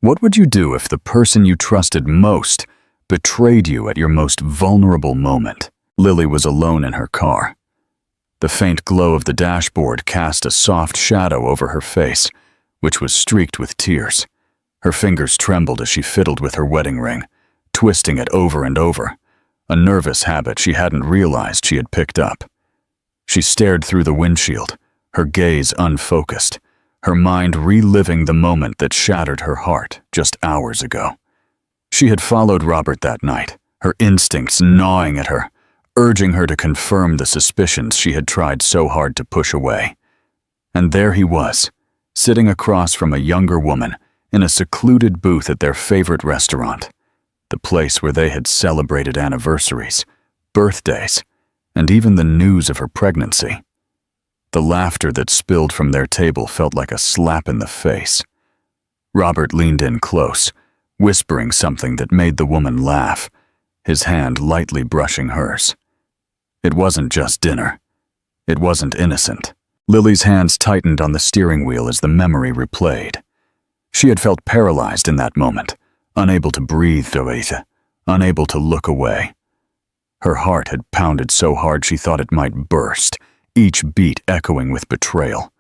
What would you do if the person you trusted most betrayed you at your most vulnerable moment? Lily was alone in her car. The faint glow of the dashboard cast a soft shadow over her face, which was streaked with tears. Her fingers trembled as she fiddled with her wedding ring, twisting it over and over, a nervous habit she hadn't realized she had picked up. She stared through the windshield, her gaze unfocused, her mind reliving the moment that shattered her heart just hours ago. She had followed Robert that night, her instincts gnawing at her, urging her to confirm the suspicions she had tried so hard to push away. And there he was, sitting across from a younger woman in a secluded booth at their favorite restaurant, the place where they had celebrated anniversaries, birthdays, and even the news of her pregnancy. The laughter that spilled from their table felt like a slap in the face. Robert leaned in close, whispering something that made the woman laugh, his hand lightly brushing hers. It wasn't just dinner. It wasn't innocent. Lily's hands tightened on the steering wheel as the memory replayed. She had felt paralyzed in that moment, unable to breathe, unable to look away. Her heart had pounded so hard she thought it might burst, each beat echoing with betrayal.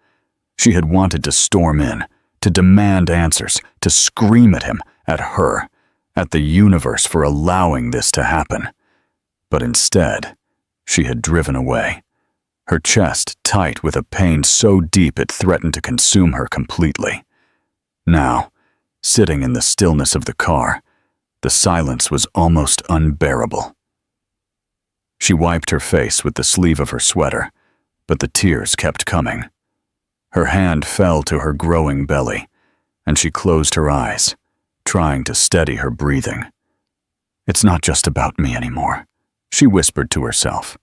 She had wanted to storm in, to demand answers, to scream at him, at her, at the universe for allowing this to happen. But instead, she had driven away, her chest tight with a pain so deep it threatened to consume her completely. Now, sitting in the stillness of the car, the silence was almost unbearable. She wiped her face with the sleeve of her sweater, but the tears kept coming. Her hand fell to her growing belly, and she closed her eyes, trying to steady her breathing. "It's not just about me anymore," she whispered to herself.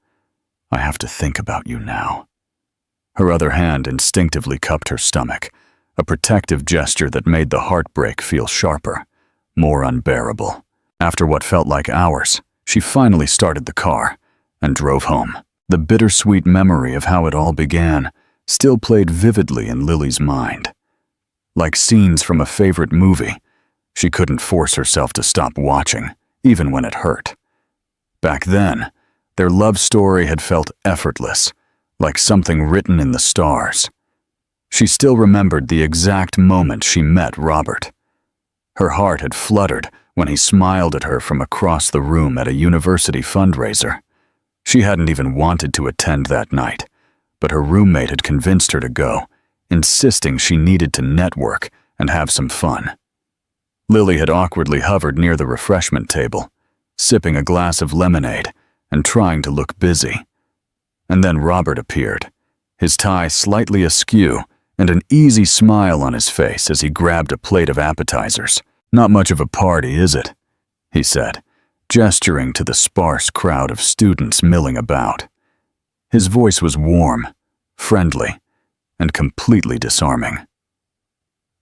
"I have to think about you now." Her other hand instinctively cupped her stomach, a protective gesture that made the heartbreak feel sharper, more unbearable. After what felt like hours, she finally started the car and drove home. The bittersweet memory of how it all began still played vividly in Lily's mind. Like scenes from a favorite movie, she couldn't force herself to stop watching, even when it hurt. Back then, their love story had felt effortless, like something written in the stars. She still remembered the exact moment she met Robert. Her heart had fluttered when he smiled at her from across the room at a university fundraiser. She hadn't even wanted to attend that night, but her roommate had convinced her to go, insisting she needed to network and have some fun. Lily had awkwardly hovered near the refreshment table, sipping a glass of lemonade and trying to look busy. And then Robert appeared, his tie slightly askew and an easy smile on his face as he grabbed a plate of appetizers. "Not much of a party, is it?" he said, gesturing to the sparse crowd of students milling about. His voice was warm, friendly, and completely disarming.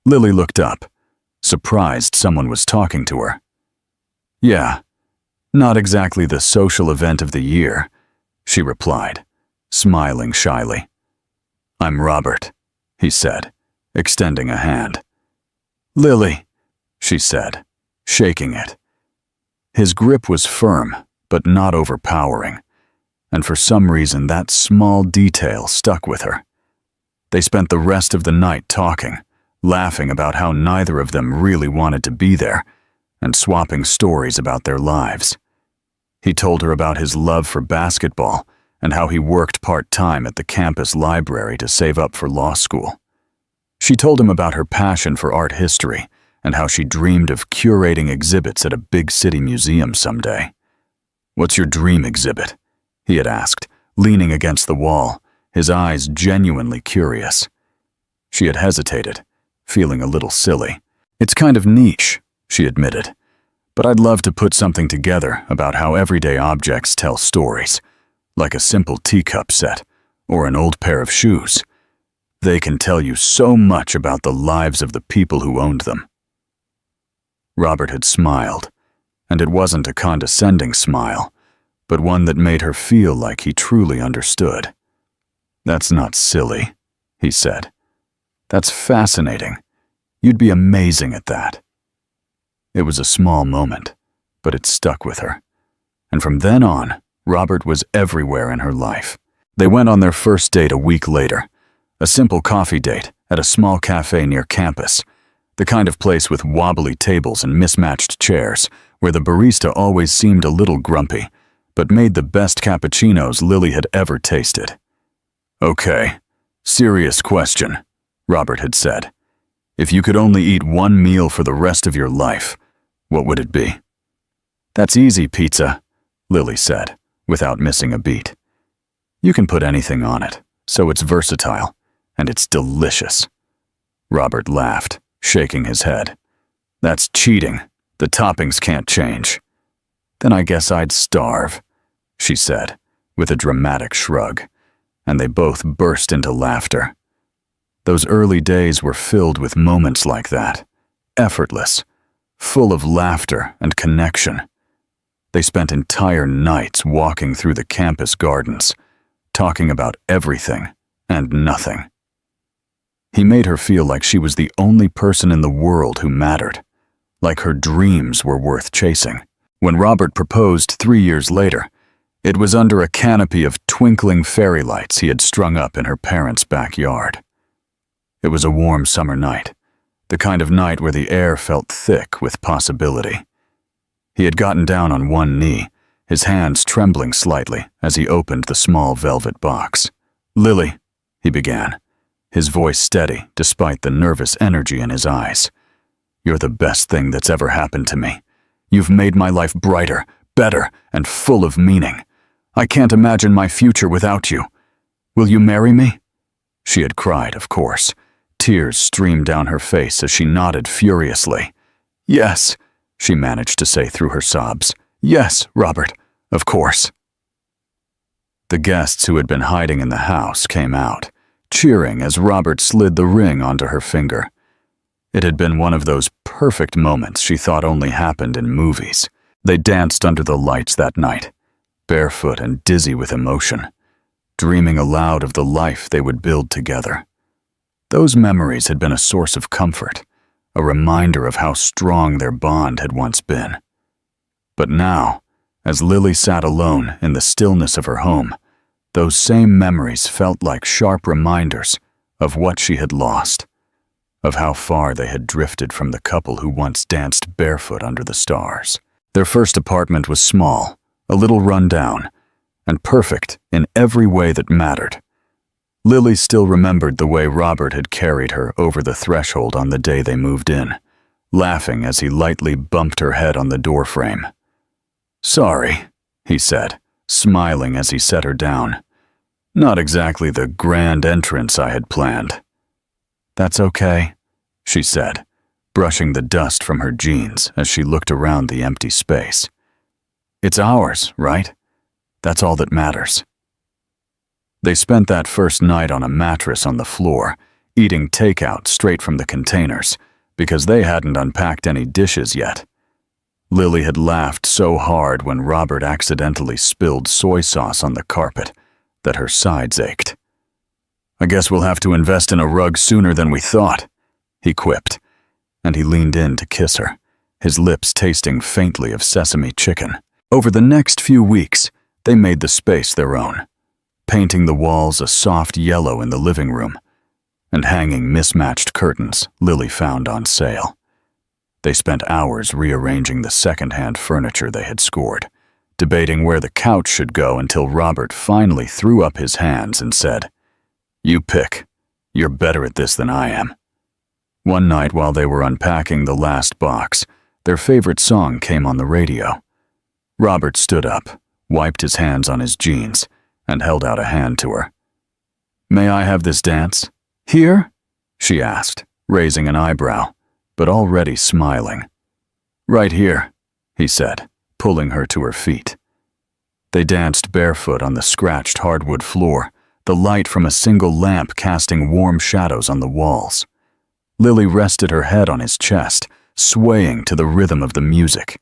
Lily looked up, surprised someone was talking to her. "Yeah, not exactly the social event of the year," she replied, smiling shyly. "I'm Robert," he said, extending a hand. "Lily," she said, shaking it. His grip was firm, but not overpowering, and for some reason that small detail stuck with her. They spent the rest of the night talking, laughing about how neither of them really wanted to be there, and swapping stories about their lives. He told her about his love for basketball and how he worked part-time at the campus library to save up for law school. She told him about her passion for art history and how she dreamed of curating exhibits at a big city museum someday. "What's your dream exhibit?" he had asked, leaning against the wall, his eyes genuinely curious. She had hesitated, feeling a little silly. "It's kind of niche," she admitted, "but I'd love to put something together about how everyday objects tell stories, like a simple teacup set or an old pair of shoes. They can tell you so much about the lives of the people who owned them." Robert had smiled, and it wasn't a condescending smile, but one that made her feel like he truly understood. "That's not silly," he said. "That's fascinating. You'd be amazing at that." It was a small moment, but it stuck with her. And from then on, Robert was everywhere in her life. They went on their first date a week later, a simple coffee date at a small cafe near campus, the kind of place with wobbly tables and mismatched chairs, where the barista always seemed a little grumpy, but made the best cappuccinos Lily had ever tasted. "Okay, serious question," Robert had said. "If you could only eat one meal for the rest of your life, what would it be?" "That's easy, pizza," Lily said, without missing a beat. "You can put anything on it, so it's versatile, and it's delicious." Robert laughed, shaking his head. "That's cheating. The toppings can't change." "Then I guess I'd starve," she said, with a dramatic shrug, and they both burst into laughter. Those early days were filled with moments like that, effortless, full of laughter and connection. They spent entire nights walking through the campus gardens, talking about everything and nothing. He made her feel like she was the only person in the world who mattered, like her dreams were worth chasing. When Robert proposed 3 years later, it was under a canopy of twinkling fairy lights he had strung up in her parents' backyard. It was a warm summer night, the kind of night where the air felt thick with possibility. He had gotten down on one knee, his hands trembling slightly as he opened the small velvet box. "Lily," he began, his voice steady despite the nervous energy in his eyes. "You're the best thing that's ever happened to me. You've made my life brighter, better, and full of meaning. I can't imagine my future without you. Will you marry me?" She had cried, of course. Tears streamed down her face as she nodded furiously. "Yes," she managed to say through her sobs. "Yes, Robert, of course." The guests who had been hiding in the house came out, cheering as Robert slid the ring onto her finger. It had been one of those perfect moments she thought only happened in movies. They danced under the lights that night, barefoot and dizzy with emotion, dreaming aloud of the life they would build together. Those memories had been a source of comfort, a reminder of how strong their bond had once been. But now, as Lily sat alone in the stillness of her home, those same memories felt like sharp reminders of what she had lost, of how far they had drifted from the couple who once danced barefoot under the stars. Their first apartment was small, a little run down, and perfect in every way that mattered. Lily still remembered the way Robert had carried her over the threshold on the day they moved in, laughing as he lightly bumped her head on the doorframe. "Sorry," he said, smiling as he set her down. "Not exactly the grand entrance I had planned." "That's okay," she said, brushing the dust from her jeans as she looked around the empty space. "It's ours, right? That's all that matters." They spent that first night on a mattress on the floor, eating takeout straight from the containers, because they hadn't unpacked any dishes yet. Lily had laughed so hard when Robert accidentally spilled soy sauce on the carpet that her sides ached. "I guess we'll have to invest in a rug sooner than we thought," he quipped, and he leaned in to kiss her, his lips tasting faintly of sesame chicken. Over the next few weeks, they made the space their own, painting the walls a soft yellow in the living room and hanging mismatched curtains Lily found on sale. They spent hours rearranging the second-hand furniture they had scored, debating where the couch should go until Robert finally threw up his hands and said, "You pick. You're better at this than I am." One night while they were unpacking the last box, their favorite song came on the radio. Robert stood up, wiped his hands on his jeans, and held out a hand to her. "May I have this dance?" "Here?" she asked, raising an eyebrow, but already smiling. "Right here," he said, pulling her to her feet. They danced barefoot on the scratched hardwood floor, the light from a single lamp casting warm shadows on the walls. Lily rested her head on his chest, swaying to the rhythm of the music,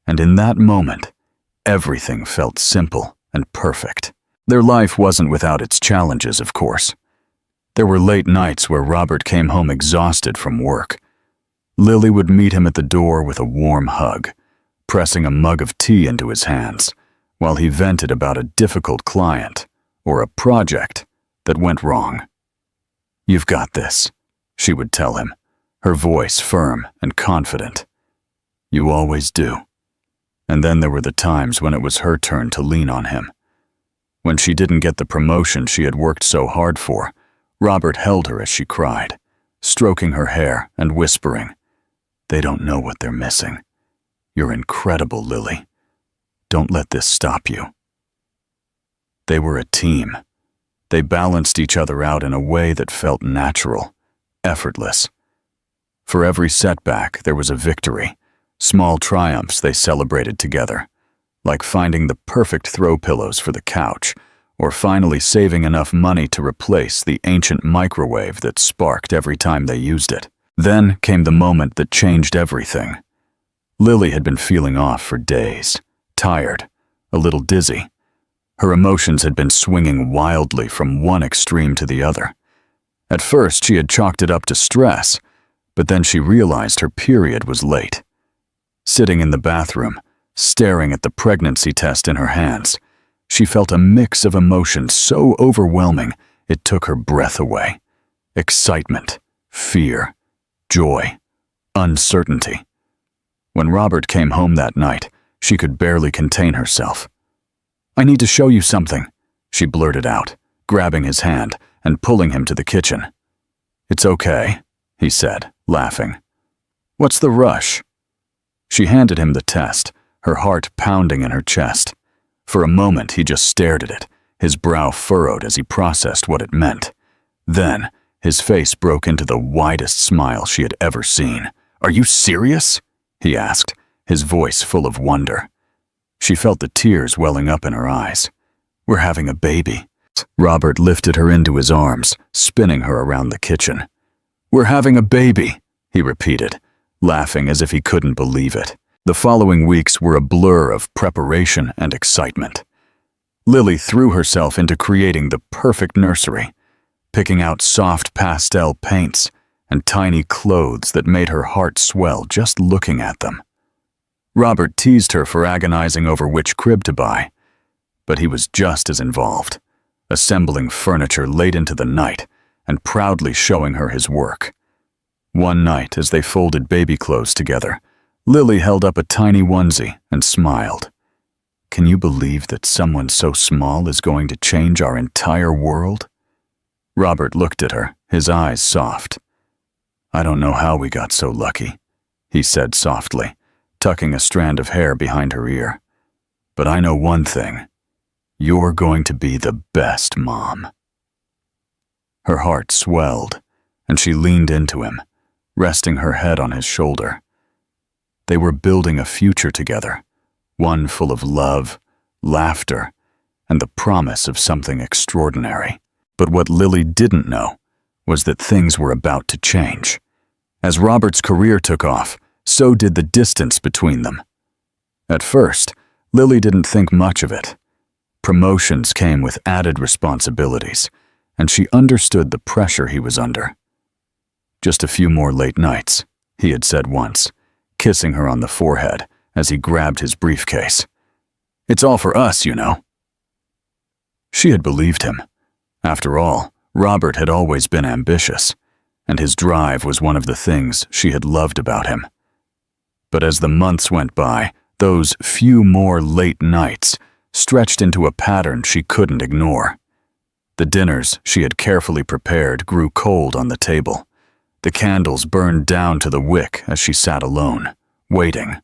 and in that moment, everything felt simple and perfect. Their life wasn't without its challenges, of course. There were late nights where Robert came home exhausted from work. Lily would meet him at the door with a warm hug, pressing a mug of tea into his hands while he vented about a difficult client or a project that went wrong. "You've got this," she would tell him, her voice firm and confident. "You always do." And then there were the times when it was her turn to lean on him. When she didn't get the promotion she had worked so hard for, Robert held her as she cried, stroking her hair and whispering, "They don't know what they're missing. You're incredible, Lily. Don't let this stop you." They were a team. They balanced each other out in a way that felt natural, effortless. For every setback, there was a victory. Small triumphs they celebrated together, like finding the perfect throw pillows for the couch, or finally saving enough money to replace the ancient microwave that sparked every time they used it. Then came the moment that changed everything. Lily had been feeling off for days, tired, a little dizzy. Her emotions had been swinging wildly from one extreme to the other. At first, she had chalked it up to stress, but then she realized her period was late. Sitting in the bathroom, staring at the pregnancy test in her hands, she felt a mix of emotions so overwhelming it took her breath away. Excitement, fear, joy, uncertainty. When Robert came home that night, she could barely contain herself. "I need to show you something," she blurted out, grabbing his hand and pulling him to the kitchen. "It's okay," he said, laughing. "What's the rush?" She handed him the test, her heart pounding in her chest. For a moment, he just stared at it, his brow furrowed as he processed what it meant. Then, his face broke into the widest smile she had ever seen. "Are you serious?" he asked, his voice full of wonder. She felt the tears welling up in her eyes. "We're having a baby." Robert lifted her into his arms, spinning her around the kitchen. "We're having a baby," he repeated, laughing as if he couldn't believe it. The following weeks were a blur of preparation and excitement. Lily threw herself into creating the perfect nursery, picking out soft pastel paints and tiny clothes that made her heart swell just looking at them. Robert teased her for agonizing over which crib to buy, but he was just as involved, assembling furniture late into the night and proudly showing her his work. One night, as they folded baby clothes together, Lily held up a tiny onesie and smiled. "Can you believe that someone so small is going to change our entire world?" Robert looked at her, his eyes soft. "I don't know how we got so lucky," he said softly, tucking a strand of hair behind her ear. "But I know one thing. You're going to be the best mom." Her heart swelled, and she leaned into him, resting her head on his shoulder. They were building a future together, one full of love, laughter, and the promise of something extraordinary. But what Lily didn't know was that things were about to change. As Robert's career took off, so did the distance between them. At first, Lily didn't think much of it. Promotions came with added responsibilities, and she understood the pressure he was under. "Just a few more late nights," he had said once, kissing her on the forehead as he grabbed his briefcase. "It's all for us, you know." She had believed him. After all, Robert had always been ambitious, and his drive was one of the things she had loved about him. But as the months went by, those few more late nights stretched into a pattern she couldn't ignore. The dinners she had carefully prepared grew cold on the table. The candles burned down to the wick as she sat alone, waiting.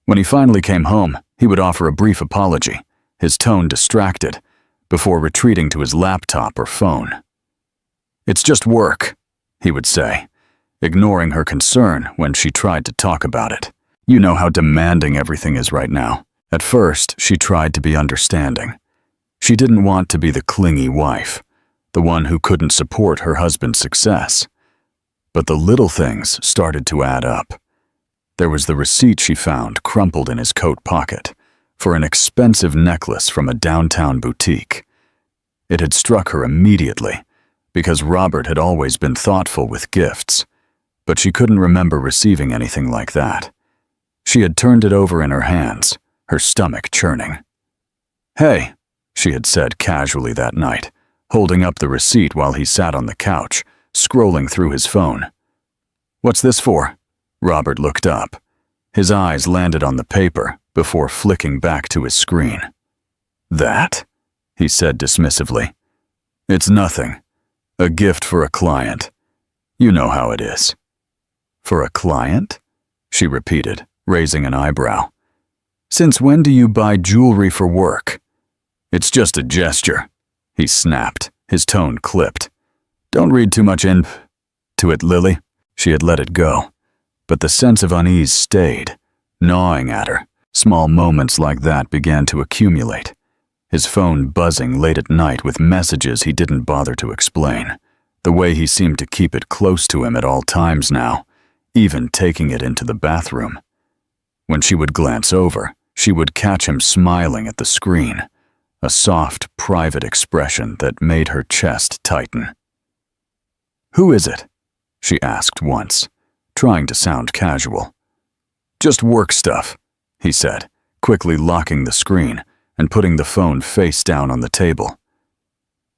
When he finally came home, he would offer a brief apology, his tone distracted, before retreating to his laptop or phone. "It's just work," he would say, ignoring her concern when she tried to talk about it. "You know how demanding everything is right now." At first, she tried to be understanding. She didn't want to be the clingy wife, the one who couldn't support her husband's success. But the little things started to add up. There was the receipt she found crumpled in his coat pocket for an expensive necklace from a downtown boutique. It had struck her immediately because Robert had always been thoughtful with gifts, but she couldn't remember receiving anything like that. She had turned it over in her hands, her stomach churning. "Hey," she had said casually that night, holding up the receipt while he sat on the couch, scrolling through his phone. "What's this for?" Robert looked up. His eyes landed on the paper before flicking back to his screen. "That?" he said dismissively. "It's nothing. A gift for a client. You know how it is." "For a client?" she repeated, raising an eyebrow. "Since when do you buy jewelry for work?" "It's just a gesture," he snapped, his tone clipped. "Don't read too much into it, Lily." She had let it go, but the sense of unease stayed, gnawing at her. Small moments like that began to accumulate, his phone buzzing late at night with messages he didn't bother to explain, the way he seemed to keep it close to him at all times now, even taking it into the bathroom. When she would glance over, she would catch him smiling at the screen, a soft, private expression that made her chest tighten. "Who is it?" she asked once, trying to sound casual. "Just work stuff," he said, quickly locking the screen and putting the phone face down on the table.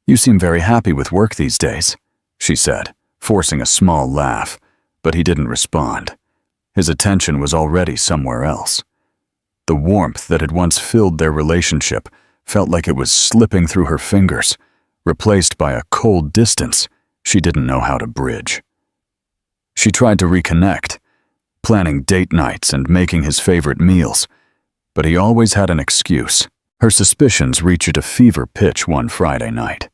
"You seem very happy with work these days," she said, forcing a small laugh, but he didn't respond. His attention was already somewhere else. The warmth that had once filled their relationship felt like it was slipping through her fingers, replaced by a cold distance she didn't know how to bridge. She tried to reconnect, planning date nights and making his favorite meals, but he always had an excuse. Her suspicions reached a fever pitch one Friday night.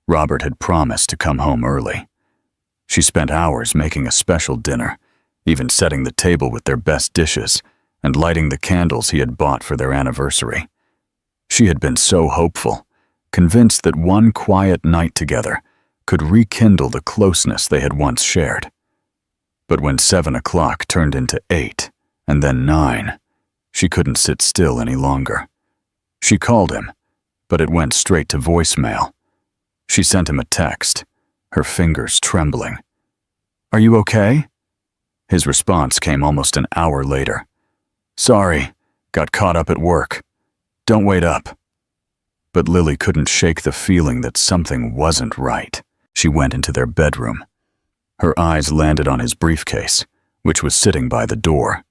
Robert had promised to come home early. She spent hours making a special dinner, even setting the table with their best dishes and lighting the candles he had bought for their anniversary. She had been so hopeful, convinced that one quiet night together could rekindle the closeness they had once shared. But when 7 o'clock turned into 8 and then 9, she couldn't sit still any longer. She called him, but it went straight to voicemail. She sent him a text, her fingers trembling. "Are you okay?" His response came almost an hour later. "Sorry, got caught up at work. Don't wait up." But Lily couldn't shake the feeling that something wasn't right. She went into their bedroom. Her eyes landed on his briefcase, which was sitting by the door.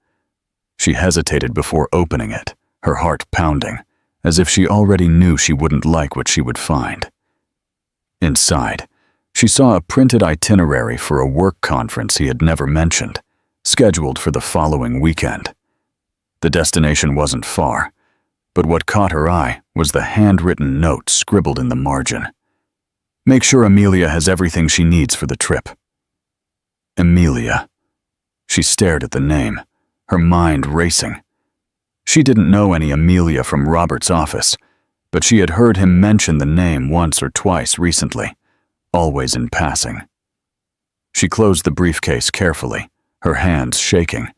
She hesitated before opening it, her heart pounding, as if she already knew she wouldn't like what she would find. Inside, she saw a printed itinerary for a work conference he had never mentioned, scheduled for the following weekend. The destination wasn't far, but what caught her eye was the handwritten note scribbled in the margin. "Make sure Amelia has everything she needs for the trip." Amelia. She stared at the name, her mind racing. She didn't know any Amelia from Robert's office, but she had heard him mention the name once or twice recently, always in passing. She closed the briefcase carefully, her hands shaking,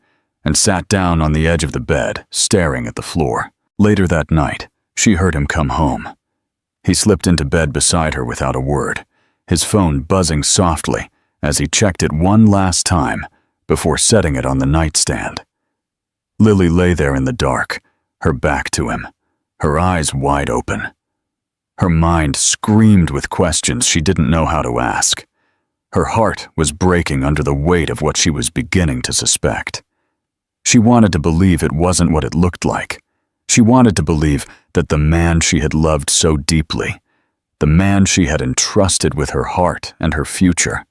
and sat down on the edge of the bed, staring at the floor. Later that night, she heard him come home. He slipped into bed beside her without a word, his phone buzzing softly as he checked it one last time before setting it on the nightstand. Lily lay there in the dark, her back to him, her eyes wide open. Her mind screamed with questions she didn't know how to ask. Her heart was breaking under the weight of what she was beginning to suspect. She wanted to believe it wasn't what it looked like. She wanted to believe that the man she had loved so deeply, the man she had entrusted with her heart and her future,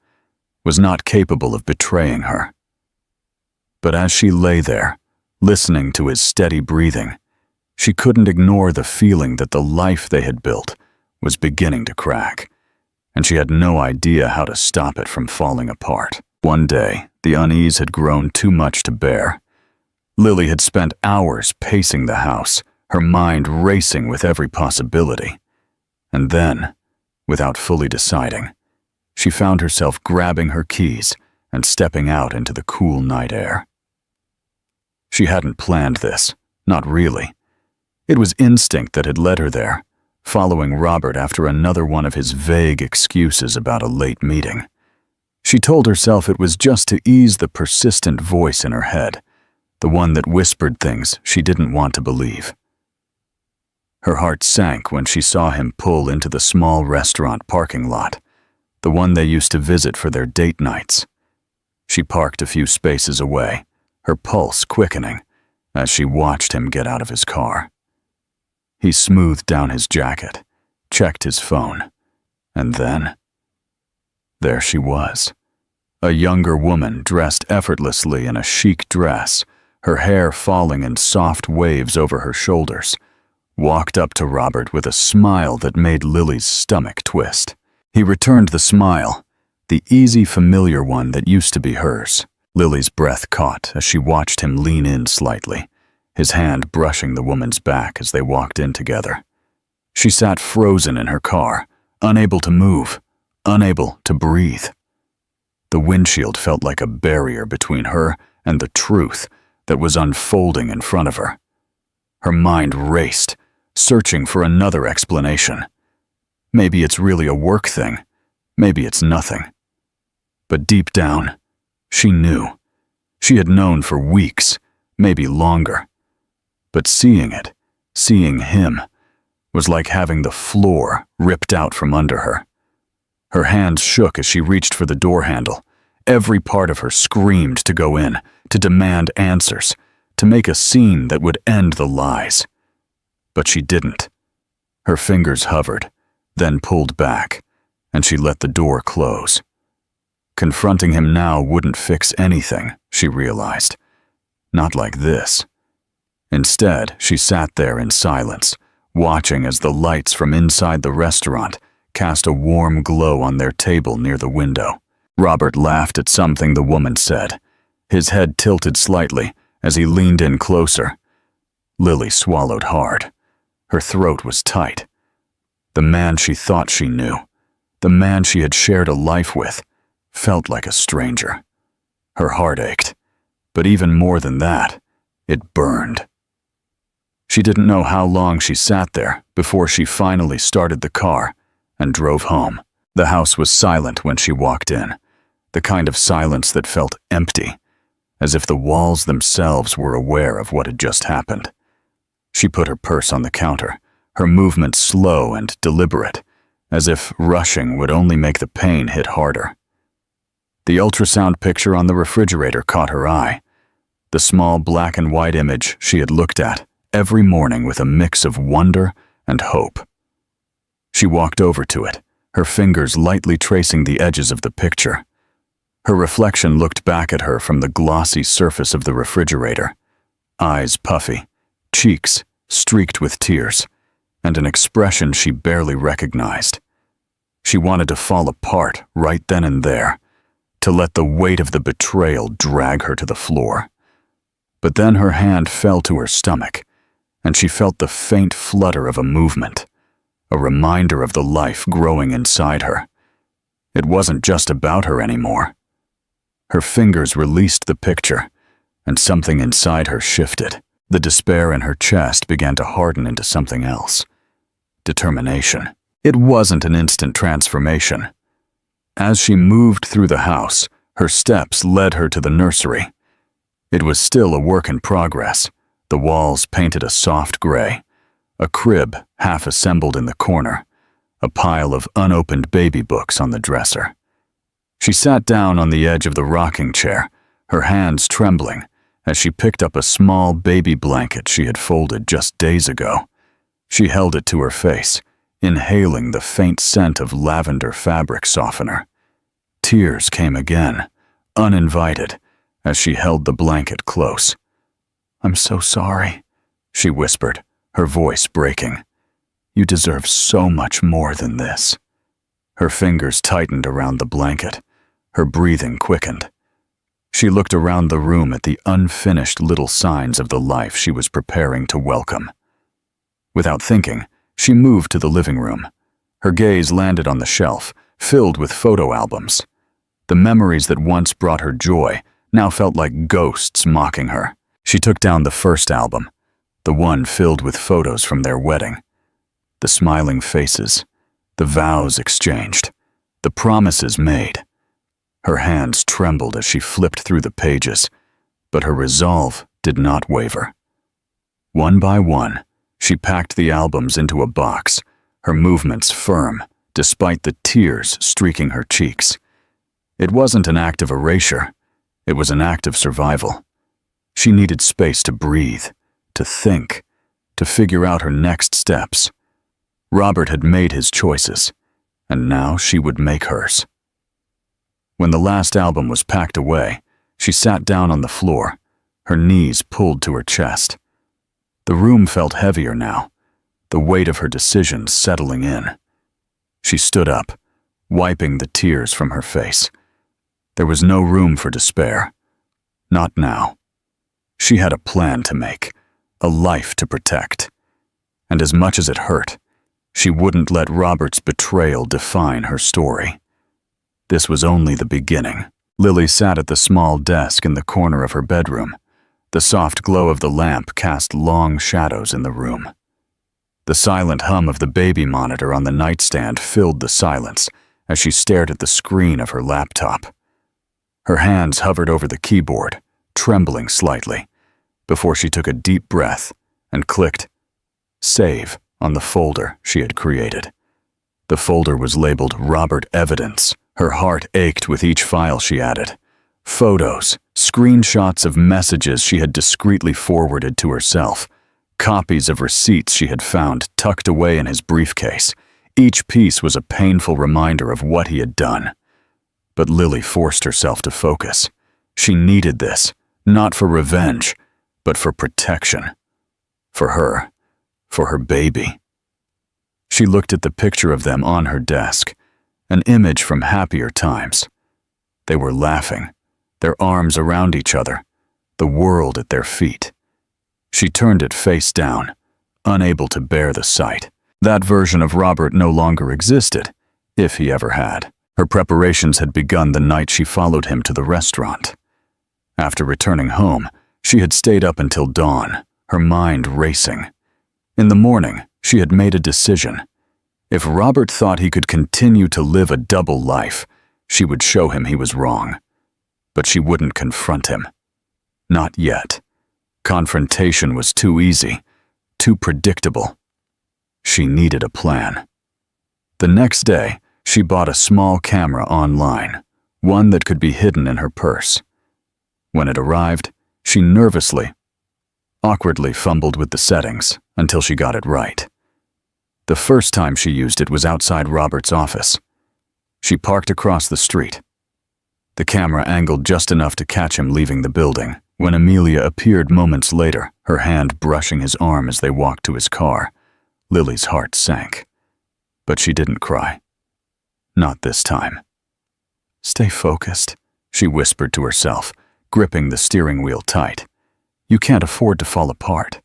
was not capable of betraying her. But as she lay there, listening to his steady breathing, she couldn't ignore the feeling that the life they had built was beginning to crack, and she had no idea how to stop it from falling apart. One day, the unease had grown too much to bear. Lily had spent hours pacing the house, her mind racing with every possibility. And then, without fully deciding, she found herself grabbing her keys and stepping out into the cool night air. She hadn't planned this, not really. It was instinct that had led her there, following Robert after another one of his vague excuses about a late meeting. She told herself it was just to ease the persistent voice in her head, the one that whispered things she didn't want to believe. Her heart sank when she saw him pull into the small restaurant parking lot, the one they used to visit for their date nights. She parked a few spaces away, her pulse quickening as she watched him get out of his car. He smoothed down his jacket, checked his phone, and then there she was, a younger woman dressed effortlessly in a chic dress, her hair falling in soft waves over her shoulders, walked up to Robert with a smile that made Lily's stomach twist. He returned the smile, the easy, familiar one that used to be hers. Lily's breath caught as she watched him lean in slightly, his hand brushing the woman's back as they walked in together. She sat frozen in her car, unable to move, unable to breathe. The windshield felt like a barrier between her and the truth that was unfolding in front of her. Her mind raced, searching for another explanation. Maybe it's really a work thing. Maybe it's nothing. But deep down, she knew. She had known for weeks, maybe longer. But seeing it, seeing him, was like having the floor ripped out from under her. Her hands shook as she reached for the door handle. Every part of her screamed to go in, to demand answers, to make a scene that would end the lies. But she didn't. Her fingers hovered, then pulled back, and she let the door close. Confronting him now wouldn't fix anything, she realized. Not like this. Instead, she sat there in silence, watching as the lights from inside the restaurant cast a warm glow on their table near the window. Robert laughed at something the woman said. His head tilted slightly as he leaned in closer. Lily swallowed hard. Her throat was tight. The man she thought she knew, the man she had shared a life with, felt like a stranger. Her heart ached, but even more than that, it burned. She didn't know how long she sat there before she finally started the car and drove home. The house was silent when she walked in, the kind of silence that felt empty, as if the walls themselves were aware of what had just happened. She put her purse on the counter, her movements slow and deliberate, as if rushing would only make the pain hit harder. The ultrasound picture on the refrigerator caught her eye, the small black and white image she had looked at every morning with a mix of wonder and hope. She walked over to it, her fingers lightly tracing the edges of the picture. Her reflection looked back at her from the glossy surface of the refrigerator, eyes puffy, cheeks streaked with tears, and an expression she barely recognized. She wanted to fall apart right then and there, to let the weight of the betrayal drag her to the floor. But then her hand fell to her stomach, and she felt the faint flutter of a movement, a reminder of the life growing inside her. It wasn't just about her anymore. Her fingers released the picture, and something inside her shifted. The despair in her chest began to harden into something else. Determination. It wasn't an instant transformation. As she moved through the house, her steps led her to the nursery. It was still a work in progress, the walls painted a soft gray, a crib half assembled in the corner, a pile of unopened baby books on the dresser. She sat down on the edge of the rocking chair, her hands trembling, as she picked up a small baby blanket she had folded just days ago. She held it to her face, inhaling the faint scent of lavender fabric softener. Tears came again, uninvited, as she held the blanket close. "I'm so sorry," she whispered, her voice breaking. "You deserve so much more than this." Her fingers tightened around the blanket, her breathing quickened. She looked around the room at the unfinished little signs of the life she was preparing to welcome. Without thinking, she moved to the living room. Her gaze landed on the shelf, filled with photo albums. The memories that once brought her joy now felt like ghosts mocking her. She took down the first album, the one filled with photos from their wedding. The smiling faces, the vows exchanged, the promises made. Her hands trembled as she flipped through the pages, but her resolve did not waver. One by one, she packed the albums into a box, her movements firm, despite the tears streaking her cheeks. It wasn't an act of erasure, it was an act of survival. She needed space to breathe, to think, to figure out her next steps. Robert had made his choices, and now she would make hers. When the last album was packed away, she sat down on the floor, her knees pulled to her chest. The room felt heavier now, the weight of her decisions settling in. She stood up, wiping the tears from her face. There was no room for despair. Not now. She had a plan to make, a life to protect. And as much as it hurt, she wouldn't let Robert's betrayal define her story. This was only the beginning. Lily sat at the small desk in the corner of her bedroom. The soft glow of the lamp cast long shadows in the room. The silent hum of the baby monitor on the nightstand filled the silence as she stared at the screen of her laptop. Her hands hovered over the keyboard, trembling slightly, before she took a deep breath and clicked Save on the folder she had created. The folder was labeled Robert Evidence. Her heart ached with each file she added. Photos, screenshots of messages she had discreetly forwarded to herself, copies of receipts she had found tucked away in his briefcase. Each piece was a painful reminder of what he had done. But Lily forced herself to focus. She needed this, not for revenge, but for protection. For her baby. She looked at the picture of them on her desk, an image from happier times. They were laughing, their arms around each other, the world at their feet. She turned it face down, unable to bear the sight. That version of Robert no longer existed, if he ever had. Her preparations had begun the night she followed him to the restaurant. After returning home, she had stayed up until dawn, her mind racing. In the morning, she had made a decision. If Robert thought he could continue to live a double life, she would show him he was wrong. But she wouldn't confront him. Not yet. Confrontation was too easy, too predictable. She needed a plan. The next day, she bought a small camera online, one that could be hidden in her purse. When it arrived, she awkwardly fumbled with the settings until she got it right. The first time she used it was outside Robert's office. She parked across the street. The camera angled just enough to catch him leaving the building. When Amelia appeared moments later, her hand brushing his arm as they walked to his car, Lily's heart sank. But she didn't cry. Not this time. Stay focused, she whispered to herself, gripping the steering wheel tight. You can't afford to fall apart.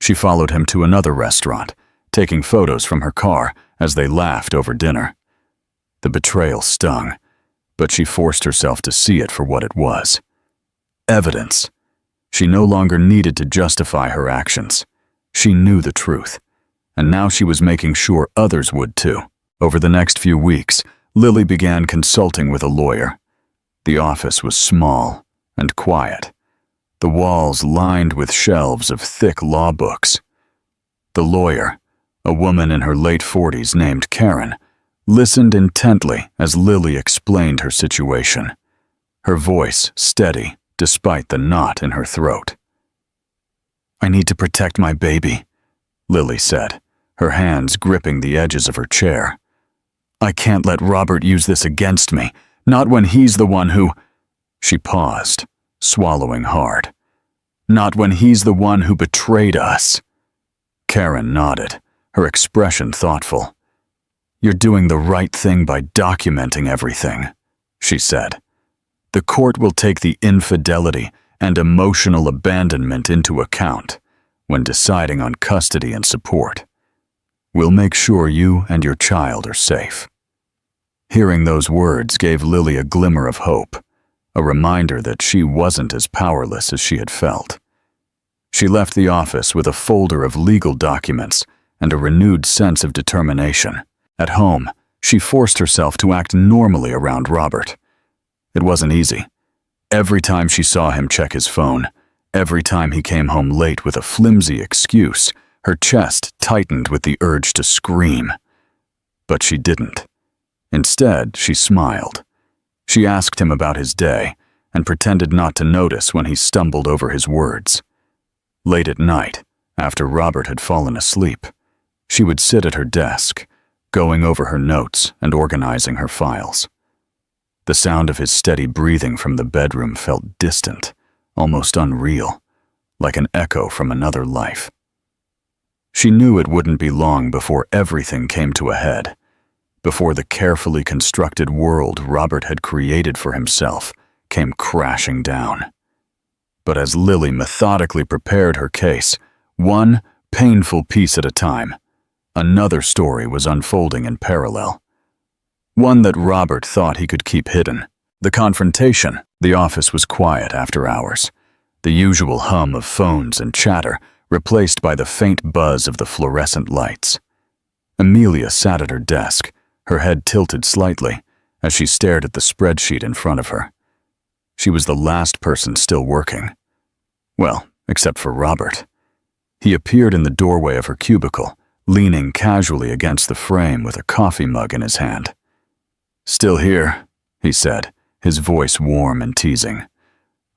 She followed him to another restaurant, taking photos from her car as they laughed over dinner. The betrayal stung, but she forced herself to see it for what it was. Evidence. She no longer needed to justify her actions. She knew the truth, and now she was making sure others would too. Over the next few weeks, Lily began consulting with a lawyer. The office was small and quiet, the walls lined with shelves of thick law books. The lawyer, a woman in her late 40s named Karen, listened intently as Lily explained her situation, her voice steady despite the knot in her throat. I need to protect my baby, Lily said, her hands gripping the edges of her chair. I can't let Robert use this against me, not when he's the one who… She paused, swallowing hard. Not when he's the one who betrayed us. Karen nodded, her expression thoughtful. You're doing the right thing by documenting everything, she said. The court will take the infidelity and emotional abandonment into account when deciding on custody and support. We'll make sure you and your child are safe. Hearing those words gave Lily a glimmer of hope, a reminder that she wasn't as powerless as she had felt. She left the office with a folder of legal documents and a renewed sense of determination. At home, she forced herself to act normally around Robert. It wasn't easy. Every time she saw him check his phone, every time he came home late with a flimsy excuse, her chest tightened with the urge to scream. But she didn't. Instead, she smiled. She asked him about his day and pretended not to notice when he stumbled over his words. Late at night, after Robert had fallen asleep, she would sit at her desk, going over her notes and organizing her files. The sound of his steady breathing from the bedroom felt distant, almost unreal, like an echo from another life. She knew it wouldn't be long before everything came to a head, before the carefully constructed world Robert had created for himself came crashing down. But as Lily methodically prepared her case, one painful piece at a time, another story was unfolding in parallel. One that Robert thought he could keep hidden. The confrontation. The office was quiet after hours, the usual hum of phones and chatter replaced by the faint buzz of the fluorescent lights. Amelia sat at her desk, her head tilted slightly as she stared at the spreadsheet in front of her. She was the last person still working. Well, except for Robert. He appeared in the doorway of her cubicle, leaning casually against the frame with a coffee mug in his hand. "Still here," he said, his voice warm and teasing.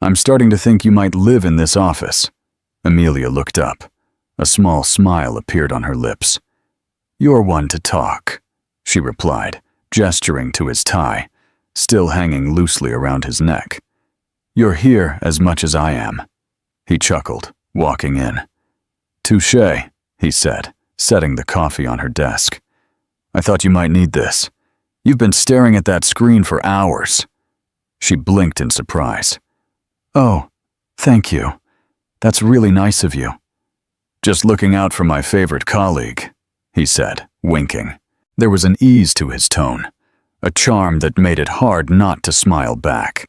"I'm starting to think you might live in this office." Amelia looked up. A small smile appeared on her lips. "You're one to talk," she replied, gesturing to his tie, still hanging loosely around his neck. "You're here as much as I am." He chuckled, walking in. "Touché," he said, setting the coffee on her desk. "I thought you might need this. You've been staring at that screen for hours." She blinked in surprise. "Oh, thank you. That's really nice of you." "Just looking out for my favorite colleague," he said, winking. There was an ease to his tone, a charm that made it hard not to smile back.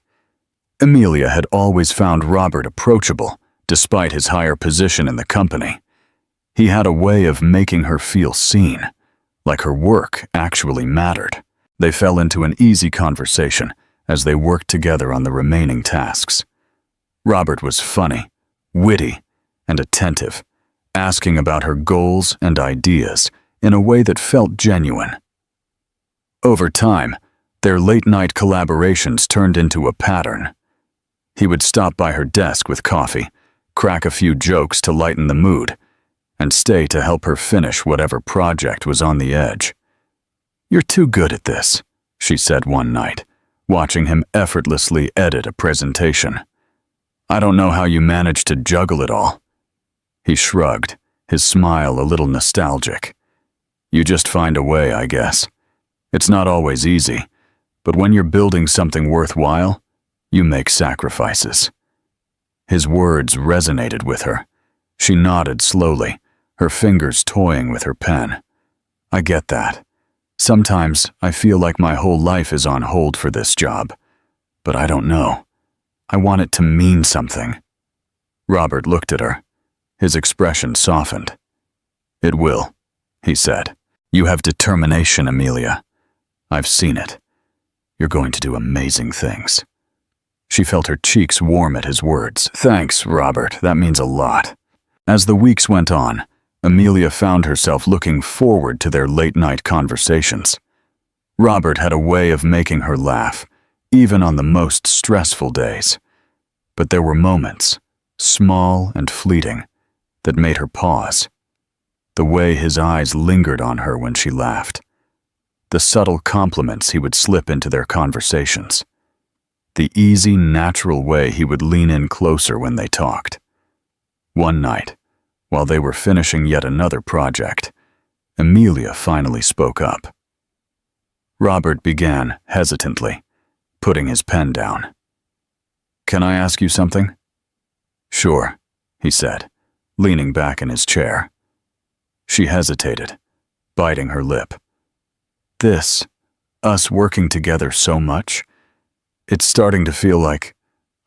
Amelia had always found Robert approachable, despite his higher position in the company. He had a way of making her feel seen, like her work actually mattered. They fell into an easy conversation as they worked together on the remaining tasks. Robert was funny, witty, and attentive, asking about her goals and ideas in a way that felt genuine. Over time, their late-night collaborations turned into a pattern. He would stop by her desk with coffee, crack a few jokes to lighten the mood, and stay to help her finish whatever project was on the edge. "You're too good at this," she said one night, watching him effortlessly edit a presentation. "I don't know how you manage to juggle it all." He shrugged, his smile a little nostalgic. "You just find a way, I guess. It's not always easy, but when you're building something worthwhile, you make sacrifices." His words resonated with her. She nodded slowly, her fingers toying with her pen. "I get that. Sometimes I feel like my whole life is on hold for this job, but I don't know. I want it to mean something." Robert looked at her. His expression softened. "It will," he said. "You have determination, Amelia. I've seen it. You're going to do amazing things." She felt her cheeks warm at his words. "Thanks, Robert. That means a lot." As the weeks went on, Amelia found herself looking forward to their late-night conversations. Robert had a way of making her laugh, even on the most stressful days. But there were moments, small and fleeting, that made her pause. The way his eyes lingered on her when she laughed. The subtle compliments he would slip into their conversations. The easy, natural way he would lean in closer when they talked. One night, while they were finishing yet another project, Amelia finally spoke up. Robert began hesitantly, putting his pen down. "Can I ask you something?" "Sure," he said, leaning back in his chair. She hesitated, biting her lip. Us working together so much, it's starting to feel like,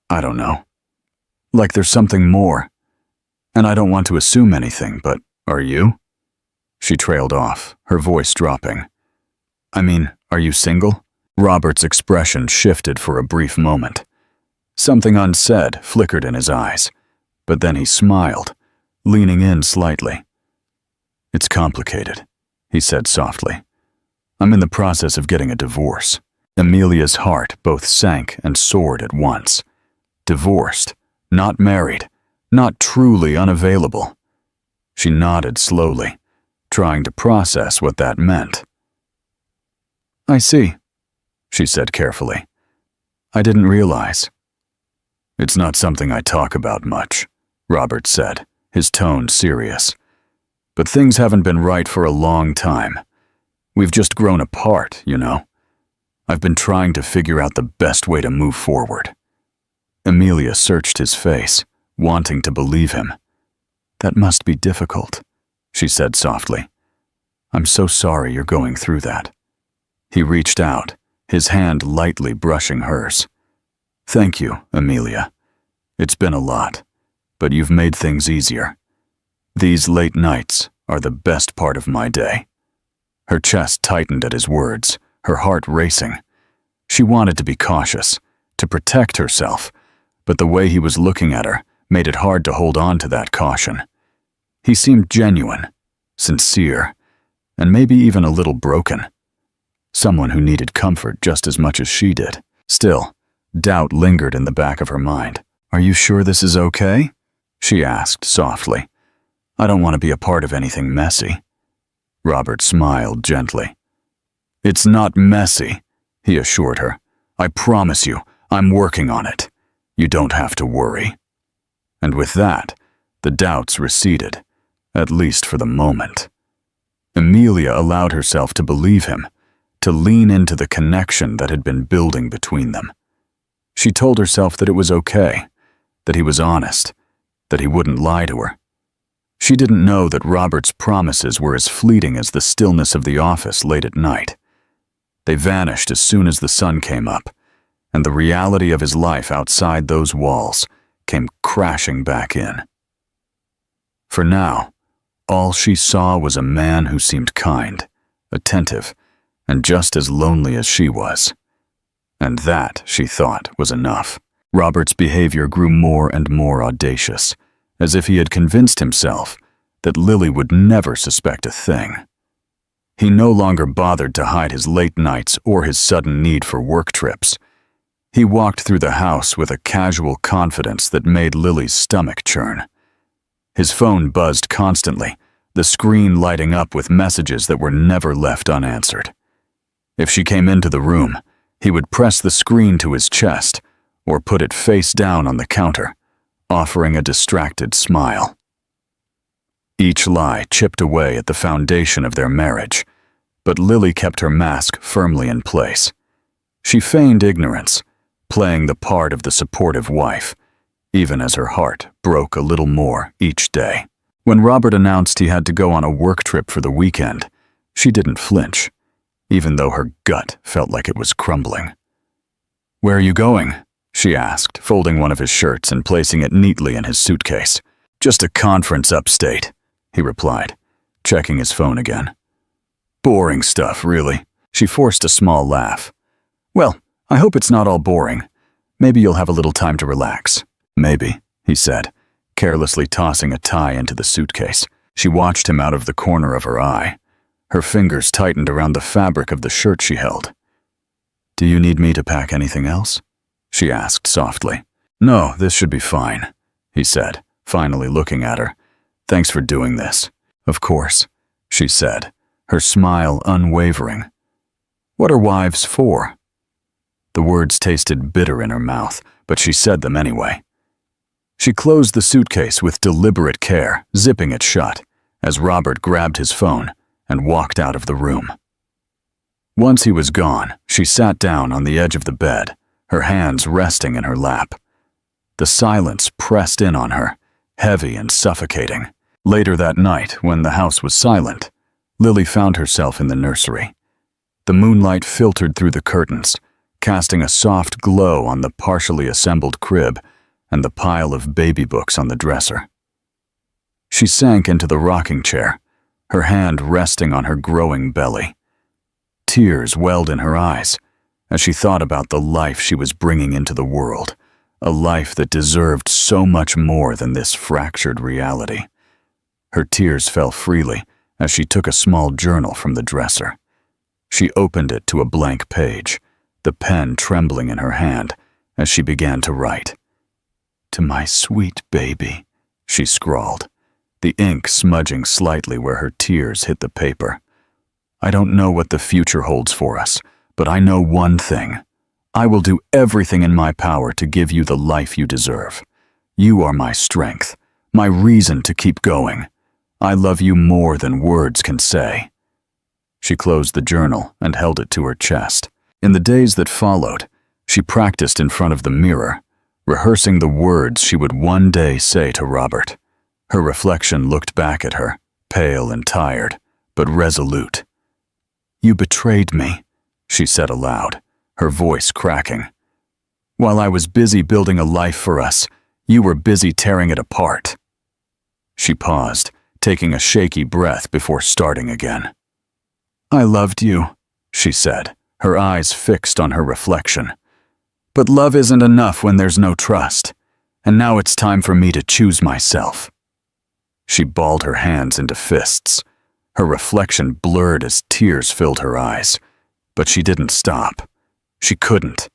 I don't know, like there's something more. And I don't want to assume anything, but are you?" She trailed off, her voice dropping. "I mean, are you single?" Robert's expression shifted for a brief moment. Something unsaid flickered in his eyes, but then he smiled, leaning in slightly. "It's complicated," he said softly. "I'm in the process of getting a divorce." Amelia's heart both sank and soared at once. Divorced, not married, not truly unavailable. She nodded slowly, trying to process what that meant. "I see," she said carefully. "I didn't realize." "It's not something I talk about much," Robert said, his tone serious. "But things haven't been right for a long time. We've just grown apart, you know. I've been trying to figure out the best way to move forward." Amelia searched his face, wanting to believe him. "That must be difficult," she said softly. "I'm so sorry you're going through that." He reached out, his hand lightly brushing hers. "Thank you, Amelia. It's been a lot, but you've made things easier. These late nights are the best part of my day." Her chest tightened at his words, her heart racing. She wanted to be cautious, to protect herself, but the way he was looking at her made it hard to hold on to that caution. He seemed genuine, sincere, and maybe even a little broken. Someone who needed comfort just as much as she did. Still, doubt lingered in the back of her mind. "Are you sure this is okay?" she asked softly. "I don't want to be a part of anything messy." Robert smiled gently. "It's not messy," he assured her. "I promise you, I'm working on it. You don't have to worry." And with that, the doubts receded, at least for the moment. Amelia allowed herself to believe him, to lean into the connection that had been building between them. She told herself that it was okay, that he was honest, that he wouldn't lie to her. She didn't know that Robert's promises were as fleeting as the stillness of the office late at night. They vanished as soon as the sun came up, and the reality of his life outside those walls came crashing back in. For now, all she saw was a man who seemed kind, attentive, and just as lonely as she was. And that, she thought, was enough. Robert's behavior grew more and more audacious, as if he had convinced himself that Lily would never suspect a thing. He no longer bothered to hide his late nights or his sudden need for work trips. He walked through the house with a casual confidence that made Lily's stomach churn. His phone buzzed constantly, the screen lighting up with messages that were never left unanswered. If she came into the room, he would press the screen to his chest or put it face down on the counter, offering a distracted smile. Each lie chipped away at the foundation of their marriage, but Lily kept her mask firmly in place. She feigned ignorance, playing the part of the supportive wife, even as her heart broke a little more each day. When Robert announced he had to go on a work trip for the weekend, she didn't flinch, even though her gut felt like it was crumbling. "Where are you going?" she asked, folding one of his shirts and placing it neatly in his suitcase. "Just a conference upstate," he replied, checking his phone again. "Boring stuff, really." She forced a small laugh. "Well, I hope it's not all boring. Maybe you'll have a little time to relax." "Maybe," he said, carelessly tossing a tie into the suitcase. She watched him out of the corner of her eye. Her fingers tightened around the fabric of the shirt she held. "Do you need me to pack anything else?" she asked softly. "No, this should be fine," he said, finally looking at her. "Thanks for doing this." "Of course," she said, her smile unwavering. "What are wives for?" The words tasted bitter in her mouth, but she said them anyway. She closed the suitcase with deliberate care, zipping it shut, as Robert grabbed his phone and walked out of the room. Once he was gone, she sat down on the edge of the bed, her hands resting in her lap. The silence pressed in on her, heavy and suffocating. Later that night, when the house was silent, Lily found herself in the nursery. The moonlight filtered through the curtains, casting a soft glow on the partially assembled crib and the pile of baby books on the dresser. She sank into the rocking chair, her hand resting on her growing belly. Tears welled in her eyes, as she thought about the life she was bringing into the world, a life that deserved so much more than this fractured reality. Her tears fell freely as she took a small journal from the dresser. She opened it to a blank page, the pen trembling in her hand as she began to write. "To my sweet baby," she scrawled, the ink smudging slightly where her tears hit the paper. "I don't know what the future holds for us, but I know one thing. I will do everything in my power to give you the life you deserve. You are my strength, my reason to keep going. I love you more than words can say." She closed the journal and held it to her chest. In the days that followed, she practiced in front of the mirror, rehearsing the words she would one day say to Robert. Her reflection looked back at her, pale and tired, but resolute. "You betrayed me," she said aloud, her voice cracking. "While I was busy building a life for us, you were busy tearing it apart." She paused, taking a shaky breath before starting again. "I loved you," she said, her eyes fixed on her reflection. "But love isn't enough when there's no trust, and now it's time for me to choose myself." She balled her hands into fists. Her reflection blurred as tears filled her eyes, but she didn't stop. She couldn't.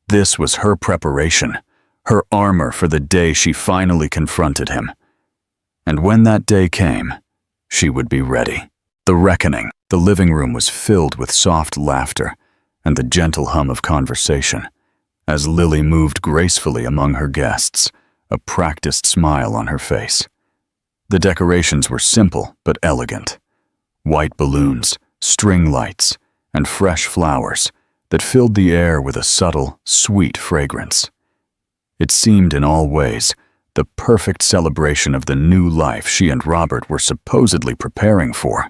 This was her preparation, her armor for the day she finally confronted him. And when that day came, she would be ready. The reckoning. The living room was filled with soft laughter and the gentle hum of conversation, as Lily moved gracefully among her guests, a practiced smile on her face. The decorations were simple but elegant. White balloons, string lights, and fresh flowers that filled the air with a subtle, sweet fragrance. It seemed in all ways the perfect celebration of the new life she and Robert were supposedly preparing for.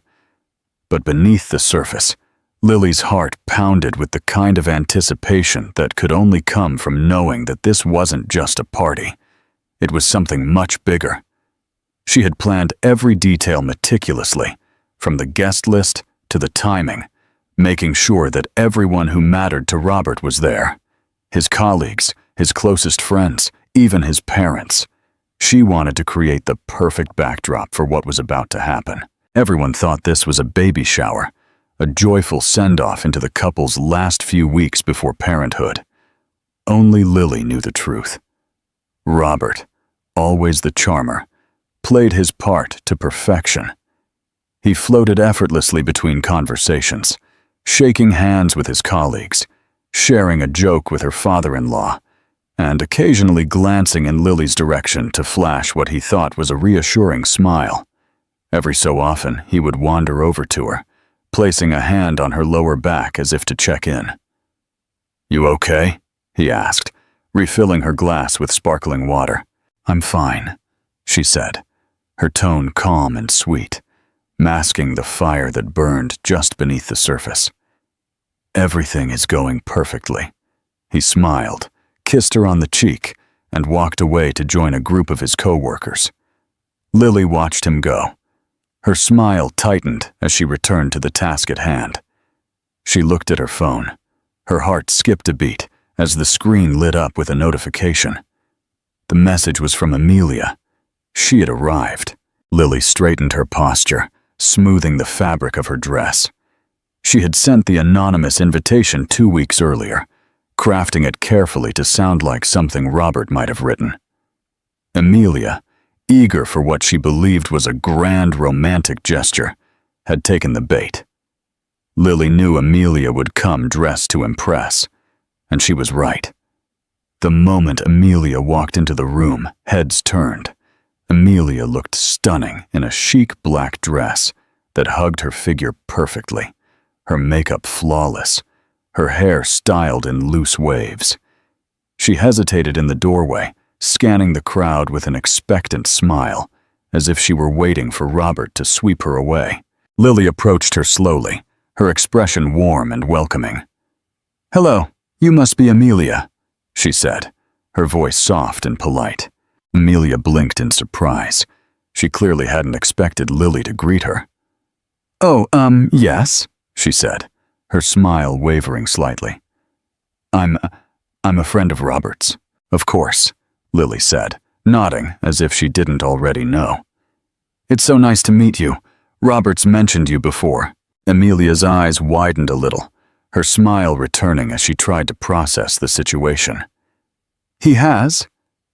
But beneath the surface, Lily's heart pounded with the kind of anticipation that could only come from knowing that this wasn't just a party. It was something much bigger. She had planned every detail meticulously, from the guest list to the timing, making sure that everyone who mattered to Robert was there. His colleagues, his closest friends, even his parents. She wanted to create the perfect backdrop for what was about to happen. Everyone thought this was a baby shower, a joyful send-off into the couple's last few weeks before parenthood. Only Lily knew the truth. Robert, always the charmer, played his part to perfection. He floated effortlessly between conversations, shaking hands with his colleagues, sharing a joke with her father-in-law, and occasionally glancing in Lily's direction to flash what he thought was a reassuring smile. Every so often, he would wander over to her, placing a hand on her lower back as if to check in. "You okay?" he asked, refilling her glass with sparkling water. "I'm fine," she said, her tone calm and sweet, masking the fire that burned just beneath the surface. "Everything is going perfectly." He smiled, kissed her on the cheek, and walked away to join a group of his co-workers. Lily watched him go. Her smile tightened as she returned to the task at hand. She looked at her phone. Her heart skipped a beat as the screen lit up with a notification. The message was from Amelia. She had arrived. Lily straightened her posture, smoothing the fabric of her dress. She had sent the anonymous invitation 2 weeks earlier, crafting it carefully to sound like something Robert might have written. Amelia, eager for what she believed was a grand romantic gesture, had taken the bait. Lily knew Amelia would come dressed to impress, and she was right. The moment Amelia walked into the room, heads turned. Amelia looked stunning in a chic black dress that hugged her figure perfectly, her makeup flawless, her hair styled in loose waves. She hesitated in the doorway, scanning the crowd with an expectant smile, as if she were waiting for Robert to sweep her away. Lily approached her slowly, her expression warm and welcoming. "Hello, you must be Amelia," she said, her voice soft and polite. Amelia blinked in surprise. She clearly hadn't expected Lily to greet her. "Oh, yes," she said, her smile wavering slightly. I'm a friend of Robert's. Of course, Lily said, nodding as if she didn't already know. It's so nice to meet you. Robert's mentioned you before. Amelia's eyes widened a little, her smile returning as she tried to process the situation. He has?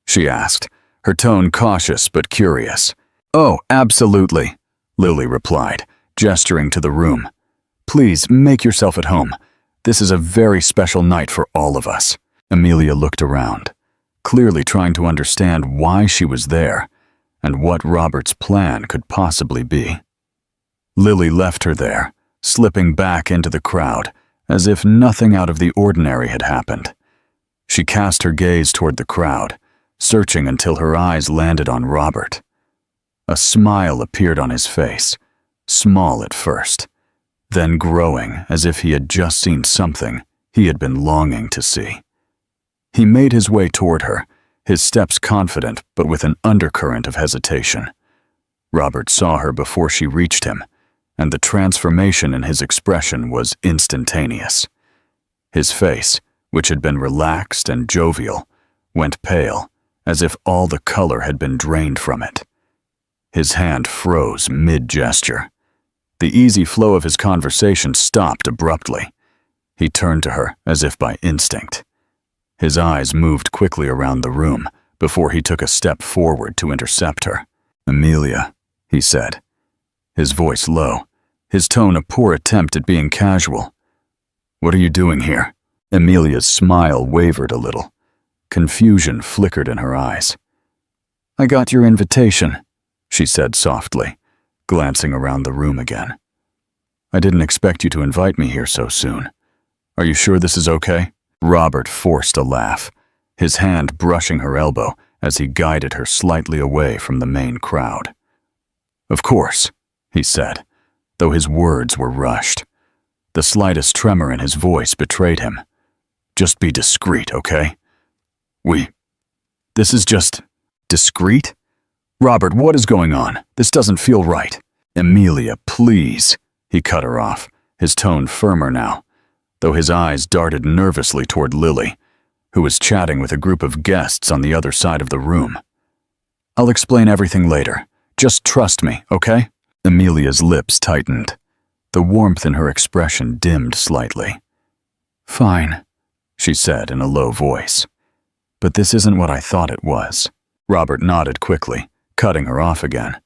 She asked, her tone cautious but curious. Oh, absolutely, Lily replied, gesturing to the room. Please, make yourself at home. This is a very special night for all of us. Amelia looked around, clearly trying to understand why she was there and what Robert's plan could possibly be. Lily left her there, slipping back into the crowd as if nothing out of the ordinary had happened. She cast her gaze toward the crowd, searching until her eyes landed on Robert. A smile appeared on his face, small at first, then growing as if he had just seen something he had been longing to see. He made his way toward her, his steps confident but with an undercurrent of hesitation. Robert saw her before she reached him, and the transformation in his expression was instantaneous. His face, which had been relaxed and jovial, went pale, as if all the color had been drained from it. His hand froze mid-gesture. The easy flow of his conversation stopped abruptly. He turned to her as if by instinct. His eyes moved quickly around the room before he took a step forward to intercept her. Amelia, he said, his voice low, his tone a poor attempt at being casual. What are you doing here? Amelia's smile wavered a little. Confusion flickered in her eyes. I got your invitation, she said softly, glancing around the room again. I didn't expect you to invite me here so soon. Are you sure this is okay? Robert forced a laugh, his hand brushing her elbow as he guided her slightly away from the main crowd. Of course, he said, though his words were rushed. The slightest tremor in his voice betrayed him. Just be discreet, okay? This is just… discreet? Robert, what is going on? This doesn't feel right. Amelia, please, he cut her off, his tone firmer now, though his eyes darted nervously toward Lily, who was chatting with a group of guests on the other side of the room. I'll explain everything later. Just trust me, okay? Amelia's lips tightened. The warmth in her expression dimmed slightly. Fine, she said in a low voice. But this isn't what I thought it was. Robert nodded quickly, cutting her off again.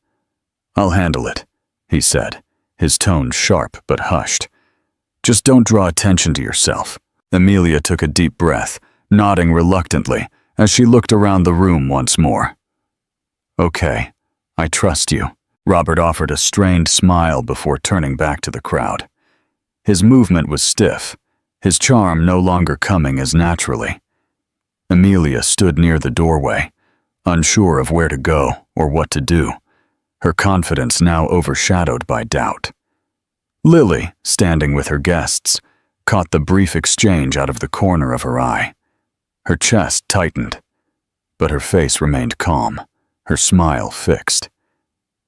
I'll handle it, he said, his tone sharp but hushed. Just don't draw attention to yourself. Amelia took a deep breath, nodding reluctantly as she looked around the room once more. Okay, I trust you. Robert offered a strained smile before turning back to the crowd. His movement was stiff, his charm no longer coming as naturally. Amelia stood near the doorway, unsure of where to go or what to do, her confidence now overshadowed by doubt. Lily, standing with her guests, caught the brief exchange out of the corner of her eye. Her chest tightened, but her face remained calm, her smile fixed.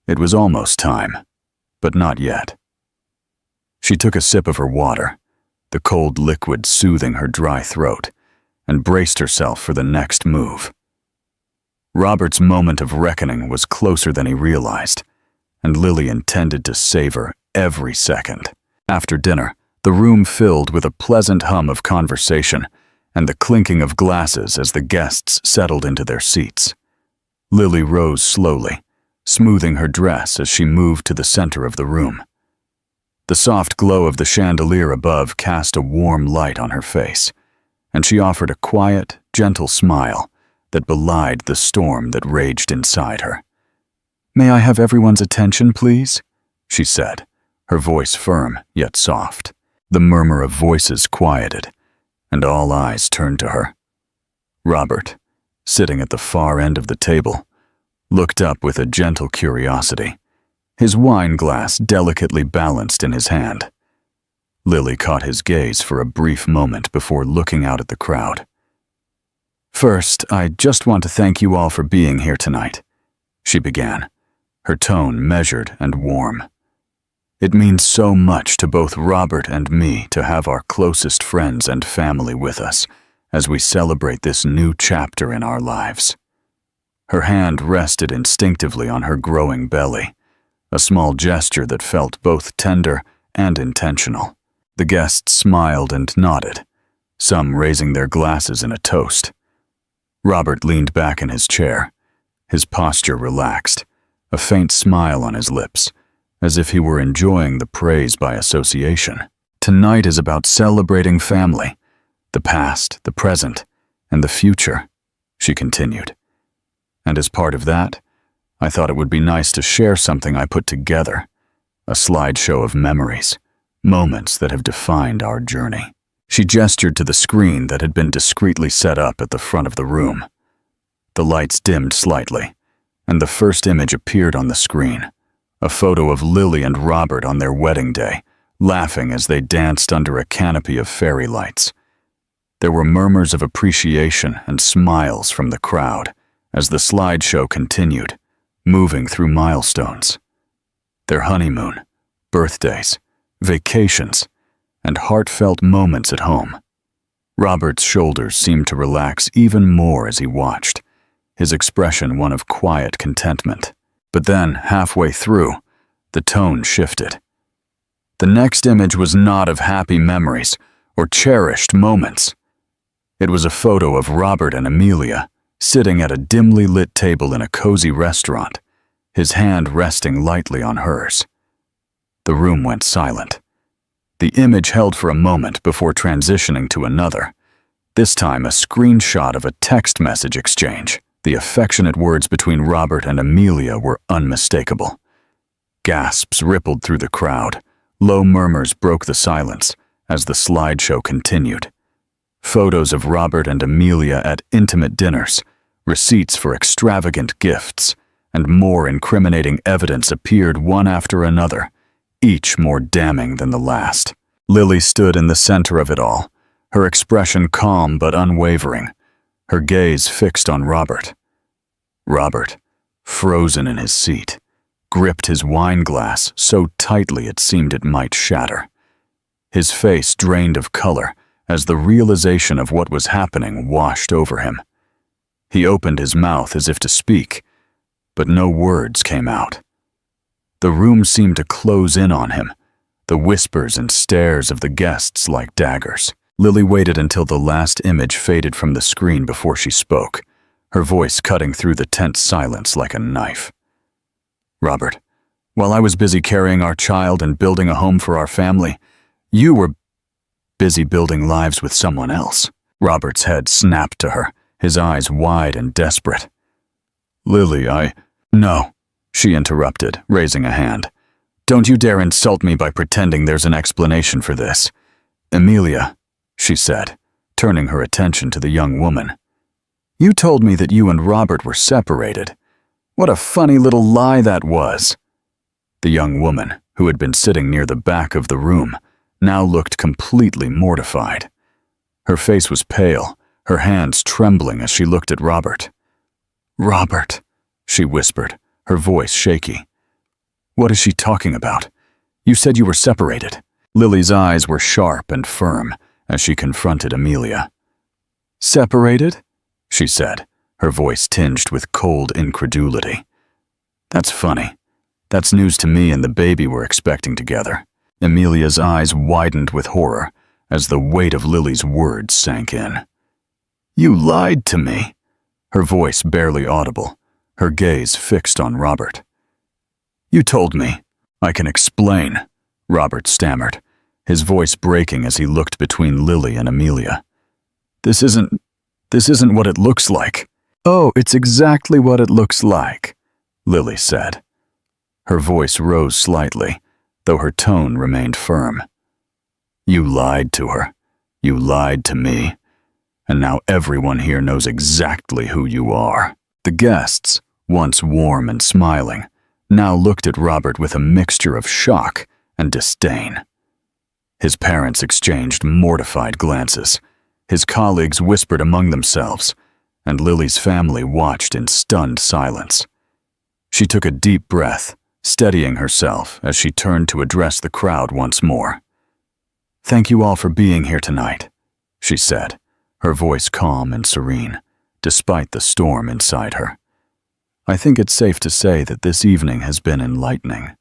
It was almost time, but not yet. She took a sip of her water, the cold liquid soothing her dry throat, and braced herself for the next move. Robert's moment of reckoning was closer than he realized, and Lily intended to savor every second. After dinner, the room filled with a pleasant hum of conversation and the clinking of glasses as the guests settled into their seats. Lily rose slowly, smoothing her dress as she moved to the center of the room. The soft glow of the chandelier above cast a warm light on her face, and she offered a quiet, gentle smile that belied the storm that raged inside her. "May I have everyone's attention, please?" she said, her voice firm yet soft. The murmur of voices quieted, and all eyes turned to her. Robert, sitting at the far end of the table, looked up with a gentle curiosity, his wine glass delicately balanced in his hand. Lily caught his gaze for a brief moment before looking out at the crowd. "First, I just want to thank you all for being here tonight," she began, her tone measured and warm. It means so much to both Robert and me to have our closest friends and family with us as we celebrate this new chapter in our lives." Her hand rested instinctively on her growing belly, a small gesture that felt both tender and intentional. The guests smiled and nodded, some raising their glasses in a toast. Robert leaned back in his chair, his posture relaxed, a faint smile on his lips, as if he were enjoying the praise by association. "Tonight is about celebrating family, the past, the present, and the future," she continued. "And as part of that, I thought it would be nice to share something I put together, a slideshow of memories, moments that have defined our journey." She gestured to the screen that had been discreetly set up at the front of the room. The lights dimmed slightly, and the first image appeared on the screen, a photo of Lily and Robert on their wedding day, laughing as they danced under a canopy of fairy lights. There were murmurs of appreciation and smiles from the crowd as the slideshow continued, moving through milestones. Their honeymoon, birthdays, vacations, and heartfelt moments at home. Robert's shoulders seemed to relax even more as he watched, his expression one of quiet contentment. But then, halfway through, the tone shifted. The next image was not of happy memories or cherished moments. It was a photo of Robert and Amelia sitting at a dimly lit table in a cozy restaurant, his hand resting lightly on hers. The room went silent. The image held for a moment before transitioning to another, this time a screenshot of a text message exchange. The affectionate words between Robert and Amelia were unmistakable. Gasps rippled through the crowd. Low murmurs broke the silence as the slideshow continued. Photos of Robert and Amelia at intimate dinners, receipts for extravagant gifts, and more incriminating evidence appeared one after another, each more damning than the last. Lily stood in the center of it all, her expression calm but unwavering, her gaze fixed on Robert. Robert, frozen in his seat, gripped his wine glass so tightly it seemed it might shatter. His face drained of color as the realization of what was happening washed over him. He opened his mouth as if to speak, but no words came out. The room seemed to close in on him, the whispers and stares of the guests like daggers. Lily waited until the last image faded from the screen before she spoke, her voice cutting through the tense silence like a knife. "Robert, while I was busy carrying our child and building a home for our family, you were busy building lives with someone else." Robert's head snapped to her, his eyes wide and desperate. "Lily, No," she interrupted, raising a hand. "Don't you dare insult me by pretending there's an explanation for this. Amelia," she said, turning her attention to the young woman. "You told me that you and Robert were separated. What a funny little lie that was." The young woman, who had been sitting near the back of the room, now looked completely mortified. Her face was pale, her hands trembling as she looked at Robert. "Robert," she whispered, her voice shaky. "What is she talking about? You said you were separated." Lily's eyes were sharp and firm as she confronted Amelia. "Separated?" she said, her voice tinged with cold incredulity. "That's funny. That's news to me and the baby we're expecting together." Amelia's eyes widened with horror as the weight of Lily's words sank in. "You lied to me," her voice barely audible, her gaze fixed on Robert. "You told me. I can explain," Robert stammered, his voice breaking as he looked between Lily and Amelia. This isn't what it looks like." "Oh, it's exactly what it looks like," Lily said. Her voice rose slightly, though her tone remained firm. "You lied to her. You lied to me. And now everyone here knows exactly who you are." The guests, once warm and smiling, now looked at Robert with a mixture of shock and disdain. His parents exchanged mortified glances. His colleagues whispered among themselves, and Lily's family watched in stunned silence. She took a deep breath, steadying herself as she turned to address the crowd once more. "Thank you all for being here tonight," she said, her voice calm and serene, despite the storm inside her. "I think it's safe to say that this evening has been enlightening."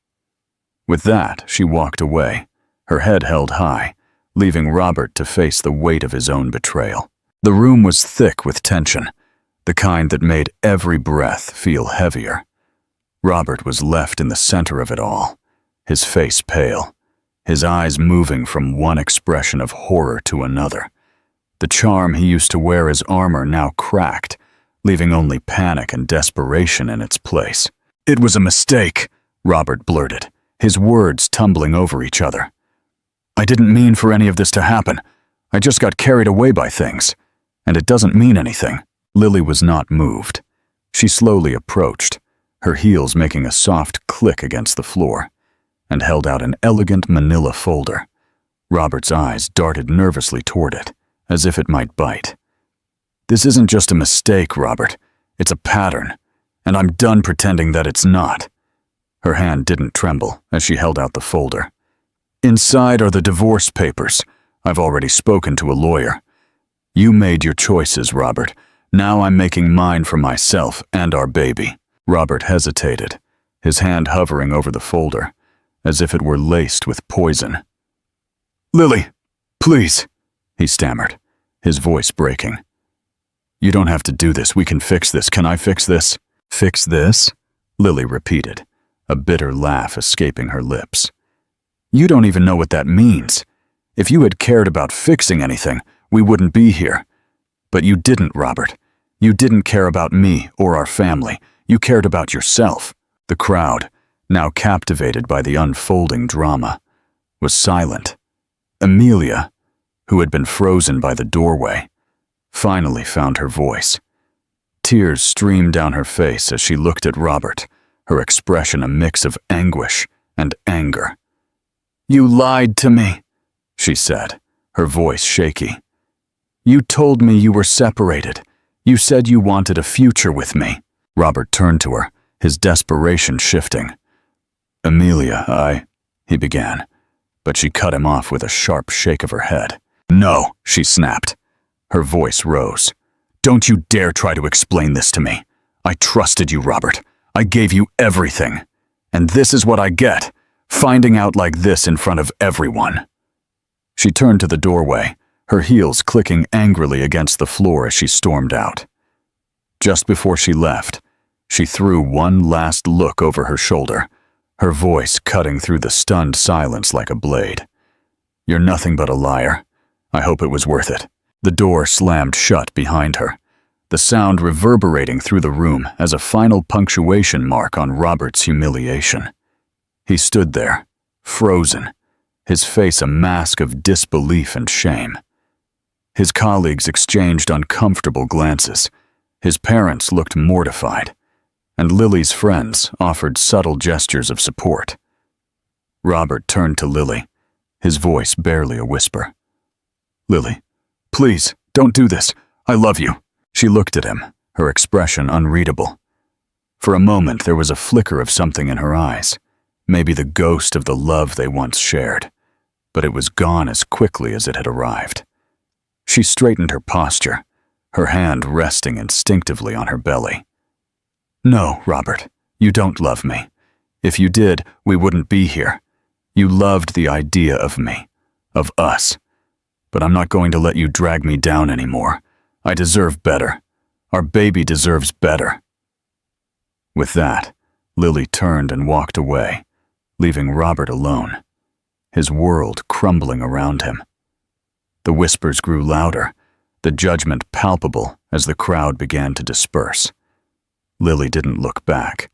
With that, she walked away, her head held high, leaving Robert to face the weight of his own betrayal. The room was thick with tension, the kind that made every breath feel heavier. Robert was left in the center of it all, his face pale, his eyes moving from one expression of horror to another. The charm he used to wear as armor now cracked, leaving only panic and desperation in its place. "It was a mistake," Robert blurted, his words tumbling over each other. "I didn't mean for any of this to happen. I just got carried away by things. And it doesn't mean anything." Lily was not moved. She slowly approached, her heels making a soft click against the floor, and held out an elegant manila folder. Robert's eyes darted nervously toward it, as if it might bite. "This isn't just a mistake, Robert. It's a pattern, and I'm done pretending that it's not." Her hand didn't tremble as she held out the folder. "Inside are the divorce papers. I've already spoken to a lawyer. You made your choices, Robert. Now I'm making mine for myself and our baby." Robert hesitated, his hand hovering over the folder, as if it were laced with poison. "Lily, please," he stammered, his voice breaking. "You don't have to do this. We can fix this. Can I fix this?" "Fix this?" Lily repeated, a bitter laugh escaping her lips. "You don't even know what that means. If you had cared about fixing anything, we wouldn't be here. But you didn't, Robert. You didn't care about me or our family. You cared about yourself." The crowd, now captivated by the unfolding drama, was silent. Amelia, who had been frozen by the doorway, finally found her voice. Tears streamed down her face as she looked at Robert, her expression a mix of anguish and anger. "You lied to me," she said, her voice shaky. "You told me you were separated. You said you wanted a future with me." Robert turned to her, his desperation shifting. "Amelia, he began, but she cut him off with a sharp shake of her head. "No," she snapped. Her voice rose. "Don't you dare try to explain this to me. I trusted you, Robert. I gave you everything. And this is what I get, finding out like this in front of everyone." She turned to the doorway, her heels clicking angrily against the floor as she stormed out. Just before she left, she threw one last look over her shoulder, her voice cutting through the stunned silence like a blade. "You're nothing but a liar. I hope it was worth it." The door slammed shut behind her, the sound reverberating through the room as a final punctuation mark on Robert's humiliation. He stood there, frozen, his face a mask of disbelief and shame. His colleagues exchanged uncomfortable glances. His parents looked mortified, and Lily's friends offered subtle gestures of support. Robert turned to Lily, his voice barely a whisper. "Lily, please, don't do this. I love you." She looked at him, her expression unreadable. For a moment there was a flicker of something in her eyes, maybe the ghost of the love they once shared, but it was gone as quickly as it had arrived. She straightened her posture, her hand resting instinctively on her belly. "No, Robert, you don't love me. If you did, we wouldn't be here. You loved the idea of me, of us. But I'm not going to let you drag me down anymore. I deserve better. Our baby deserves better." With that, Lily turned and walked away, leaving Robert alone, his world crumbling around him. The whispers grew louder, the judgment palpable as the crowd began to disperse. Lily didn't look back.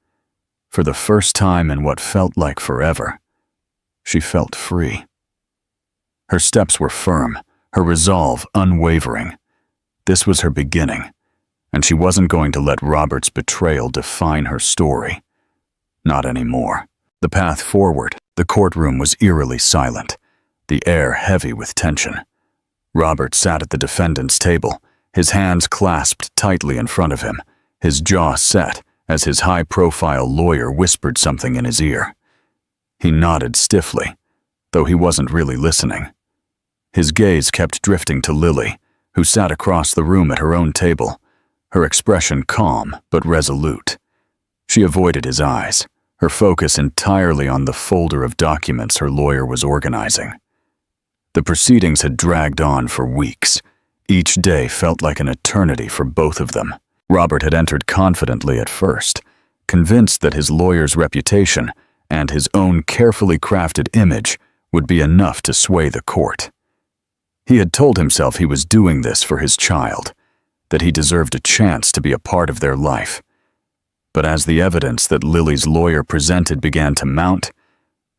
For the first time in what felt like forever, she felt free. Her steps were firm, her resolve unwavering. This was her beginning, and she wasn't going to let Robert's betrayal define her story. Not anymore. The path forward, the courtroom was eerily silent, the air heavy with tension. Robert sat at the defendant's table, his hands clasped tightly in front of him, his jaw set as his high-profile lawyer whispered something in his ear. He nodded stiffly, though he wasn't really listening. His gaze kept drifting to Lily, who sat across the room at her own table, her expression calm but resolute. She avoided his eyes, her focus entirely on the folder of documents her lawyer was organizing. The proceedings had dragged on for weeks. Each day felt like an eternity for both of them. Robert had entered confidently at first, convinced that his lawyer's reputation and his own carefully crafted image would be enough to sway the court. He had told himself he was doing this for his child, that he deserved a chance to be a part of their life. But as the evidence that Lily's lawyer presented began to mount,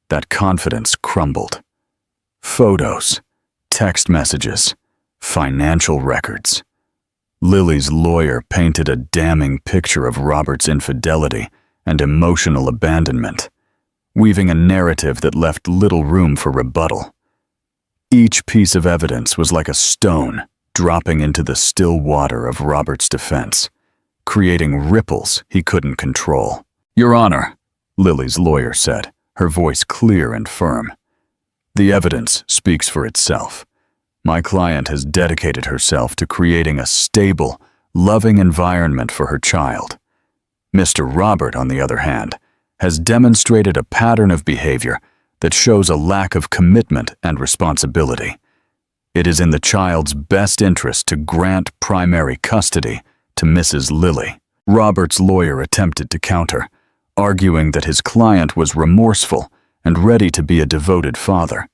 that confidence crumbled. Photos, text messages, financial records. Lily's lawyer painted a damning picture of Robert's infidelity and emotional abandonment, weaving a narrative that left little room for rebuttal. Each piece of evidence was like a stone dropping into the still water of Robert's defense, creating ripples he couldn't control. "Your Honor," Lily's lawyer said, her voice clear and firm. "The evidence speaks for itself. My client has dedicated herself to creating a stable, loving environment for her child. Mr. Robert, on the other hand, has demonstrated a pattern of behavior that shows a lack of commitment and responsibility. It is in the child's best interest to grant primary custody to Mrs. Lily." Robert's lawyer attempted to counter, arguing that his client was remorseful and ready to be a devoted father.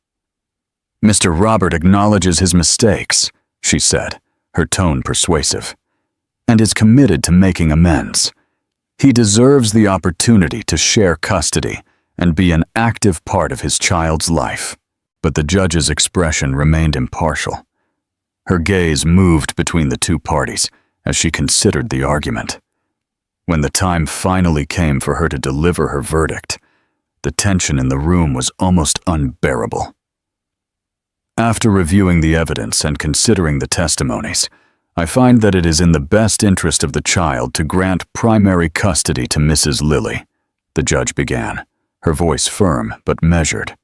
"Mr. Robert acknowledges his mistakes," she said, her tone persuasive, "and is committed to making amends. He deserves the opportunity to share custody and be an active part of his child's life." But the judge's expression remained impartial. Her gaze moved between the two parties as she considered the argument. When the time finally came for her to deliver her verdict, the tension in the room was almost unbearable. "After reviewing the evidence and considering the testimonies, I find that it is in the best interest of the child to grant primary custody to Mrs. Lily," the judge began, her voice firm but measured.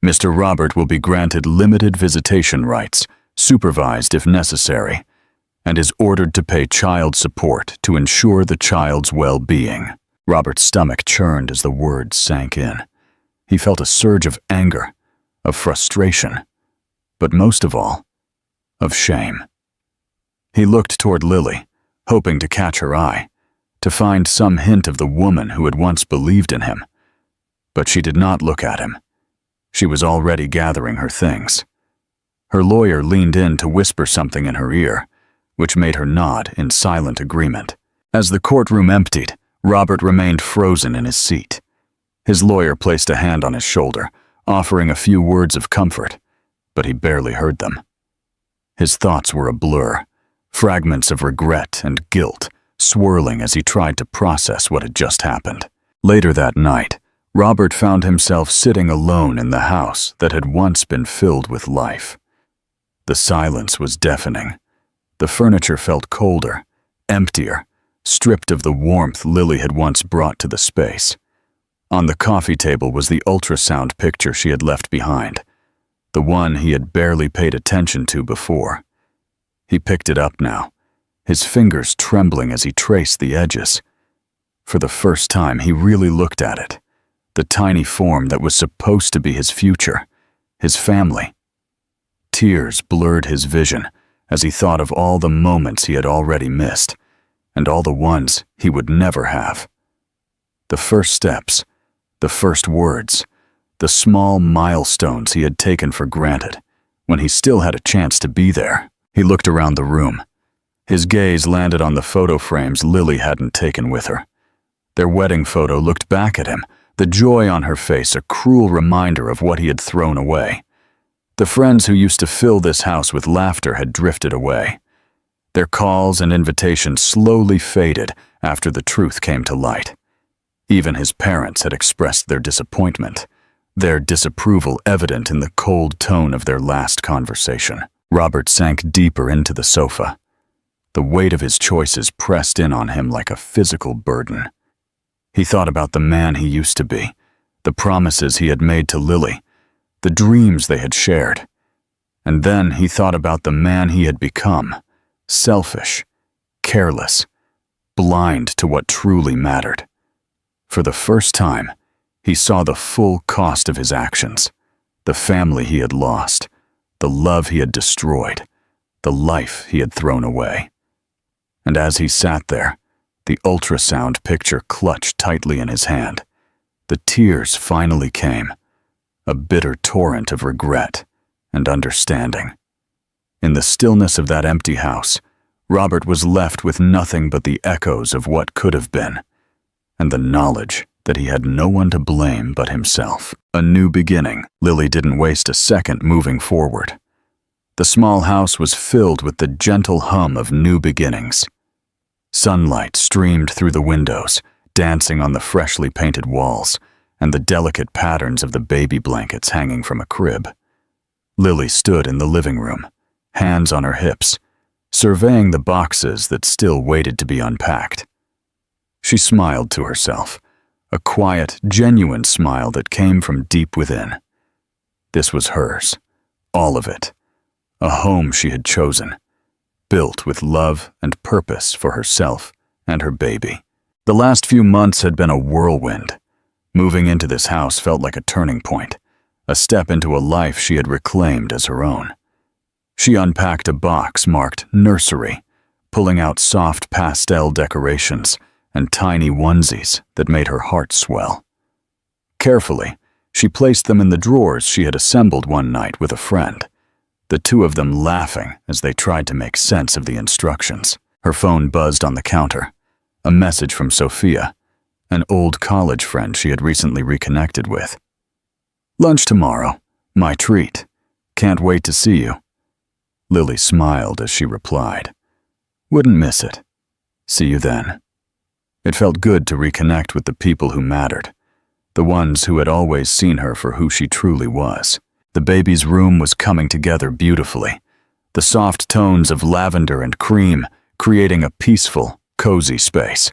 "Mr. Robert will be granted limited visitation rights, supervised if necessary, and is ordered to pay child support to ensure the child's well-being." Robert's stomach churned as the words sank in. He felt a surge of anger, of frustration, but most of all, of shame. He looked toward Lily, hoping to catch her eye, to find some hint of the woman who had once believed in him. But she did not look at him. She was already gathering her things. Her lawyer leaned in to whisper something in her ear, which made her nod in silent agreement. As the courtroom emptied, Robert remained frozen in his seat. His lawyer placed a hand on his shoulder, offering a few words of comfort, but he barely heard them. His thoughts were a blur, fragments of regret and guilt swirling as he tried to process what had just happened. Later that night, Robert found himself sitting alone in the house that had once been filled with life. The silence was deafening. The furniture felt colder, emptier, stripped of the warmth Lily had once brought to the space. On the coffee table was the ultrasound picture she had left behind, the one he had barely paid attention to before. He picked it up now, his fingers trembling as he traced the edges. For the first time, he really looked at it, the tiny form that was supposed to be his future, his family. Tears blurred his vision as he thought of all the moments he had already missed, and all the ones he would never have. The first steps, the first words, the small milestones he had taken for granted, when he still had a chance to be there. He looked around the room. His gaze landed on the photo frames Lily hadn't taken with her. Their wedding photo looked back at him, the joy on her face a cruel reminder of what he had thrown away. The friends who used to fill this house with laughter had drifted away. Their calls and invitations slowly faded after the truth came to light. Even his parents had expressed their disappointment, their disapproval evident in the cold tone of their last conversation. Robert sank deeper into the sofa. The weight of his choices pressed in on him like a physical burden. He thought about the man he used to be, the promises he had made to Lily, the dreams they had shared. And then he thought about the man he had become, selfish, careless, blind to what truly mattered. For the first time, he saw the full cost of his actions, the family he had lost, the love he had destroyed, the life he had thrown away. And as he sat there, the ultrasound picture clutched tightly in his hand, the tears finally came, a bitter torrent of regret and understanding. In the stillness of that empty house, Robert was left with nothing but the echoes of what could have been, and the knowledge that he had no one to blame but himself. A new beginning. Lily didn't waste a second moving forward. The small house was filled with the gentle hum of new beginnings. Sunlight streamed through the windows, dancing on the freshly painted walls and the delicate patterns of the baby blankets hanging from a crib. Lily stood in the living room, hands on her hips, surveying the boxes that still waited to be unpacked. She smiled to herself, a quiet, genuine smile that came from deep within. This was hers, all of it, a home she had chosen, built with love and purpose for herself and her baby. The last few months had been a whirlwind. Moving into this house felt like a turning point, a step into a life she had reclaimed as her own. She unpacked a box marked nursery, pulling out soft pastel decorations and tiny onesies that made her heart swell. Carefully, she placed them in the drawers she had assembled one night with a friend, the two of them laughing as they tried to make sense of the instructions. Her phone buzzed on the counter, a message from Sophia, an old college friend she had recently reconnected with. "Lunch tomorrow. My treat. Can't wait to see you." Lily smiled as she replied, "Wouldn't miss it. See you then." It felt good to reconnect with the people who mattered, the ones who had always seen her for who she truly was. The baby's room was coming together beautifully, the soft tones of lavender and cream creating a peaceful, cozy space.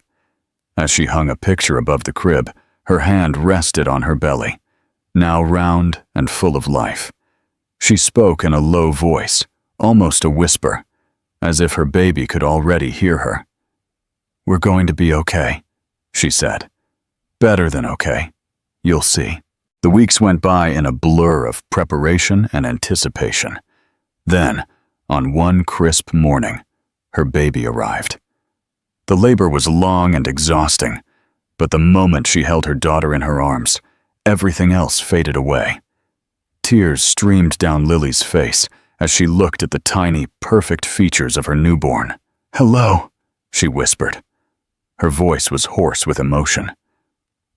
As she hung a picture above the crib, her hand rested on her belly, now round and full of life. She spoke in a low voice, almost a whisper, as if her baby could already hear her. "We're going to be okay," she said. "Better than okay. You'll see." The weeks went by in a blur of preparation and anticipation. Then, on one crisp morning, her baby arrived. The labor was long and exhausting, but the moment she held her daughter in her arms, everything else faded away. Tears streamed down Lily's face as she looked at the tiny, perfect features of her newborn. "Hello," she whispered. Her voice was hoarse with emotion.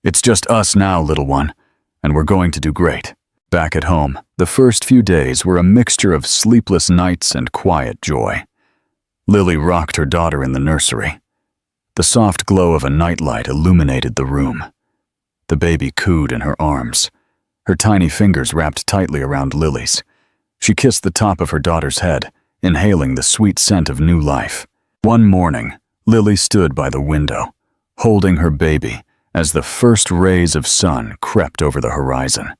"It's just us now, little one, and we're going to do great." Back at home, the first few days were a mixture of sleepless nights and quiet joy. Lily rocked her daughter in the nursery. The soft glow of a nightlight illuminated the room. The baby cooed in her arms, her tiny fingers wrapped tightly around Lily's. She kissed the top of her daughter's head, inhaling the sweet scent of new life. One morning, Lily stood by the window, holding her baby as the first rays of sun crept over the horizon.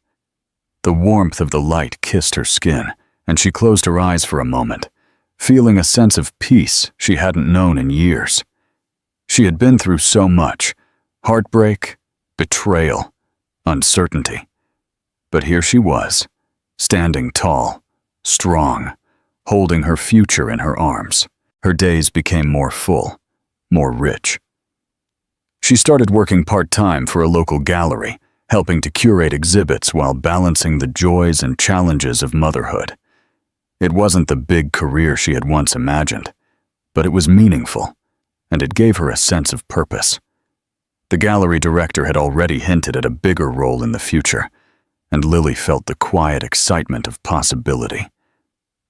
The warmth of the light kissed her skin, and she closed her eyes for a moment, feeling a sense of peace she hadn't known in years. She had been through so much: heartbreak, betrayal, uncertainty. But here she was, standing tall, strong, holding her future in her arms. Her days became more full, more rich. She started working part-time for a local gallery, helping to curate exhibits while balancing the joys and challenges of motherhood. It wasn't the big career she had once imagined, but it was meaningful, and it gave her a sense of purpose. The gallery director had already hinted at a bigger role in the future, and Lily felt the quiet excitement of possibility.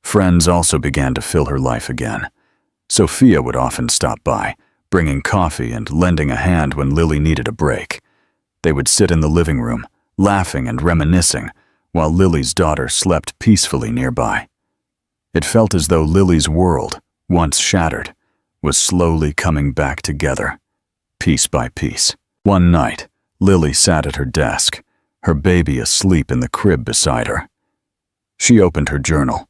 Friends also began to fill her life again. Sophia would often stop by, bringing coffee and lending a hand when Lily needed a break. They would sit in the living room, laughing and reminiscing, while Lily's daughter slept peacefully nearby. It felt as though Lily's world, once shattered, was slowly coming back together, piece by piece. One night, Lily sat at her desk, her baby asleep in the crib beside her. She opened her journal,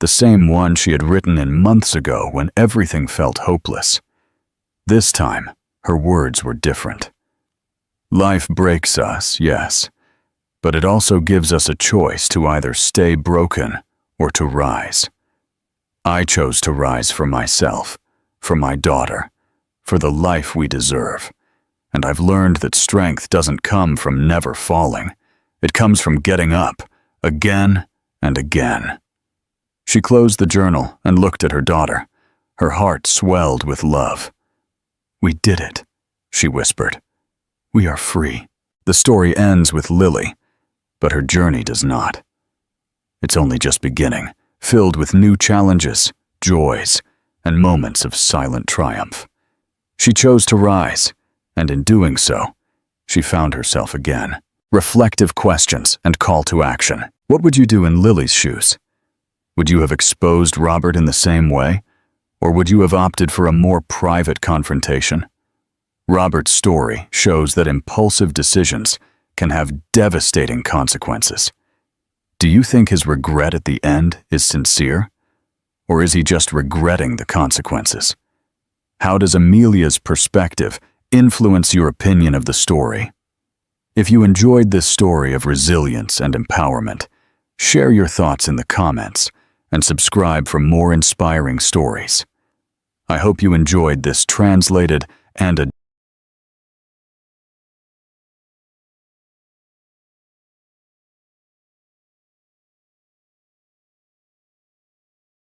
the same one she had written in months ago when everything felt hopeless. This time, her words were different. Life breaks us, yes, but it also gives us a choice to either stay broken or to rise. I chose to rise for myself, for my daughter, for the life we deserve. And I've learned that strength doesn't come from never falling. It comes from getting up, again and again. She closed the journal and looked at her daughter. Her heart swelled with love. "We did it," she whispered. "We are free." The story ends with Lily, but her journey does not. It's only just beginning, filled with new challenges, joys, and moments of silent triumph. She chose to rise, and in doing so, she found herself again. Reflective questions and call to action. What would you do in Lily's shoes? Would you have exposed Robert in the same way? Or would you have opted for a more private confrontation? Robert's story shows that impulsive decisions can have devastating consequences. Do you think his regret at the end is sincere? Or is he just regretting the consequences? How does Amelia's perspective influence your opinion of the story? If you enjoyed this story of resilience and empowerment, share your thoughts in the comments and subscribe for more inspiring stories. I hope you enjoyed this translated and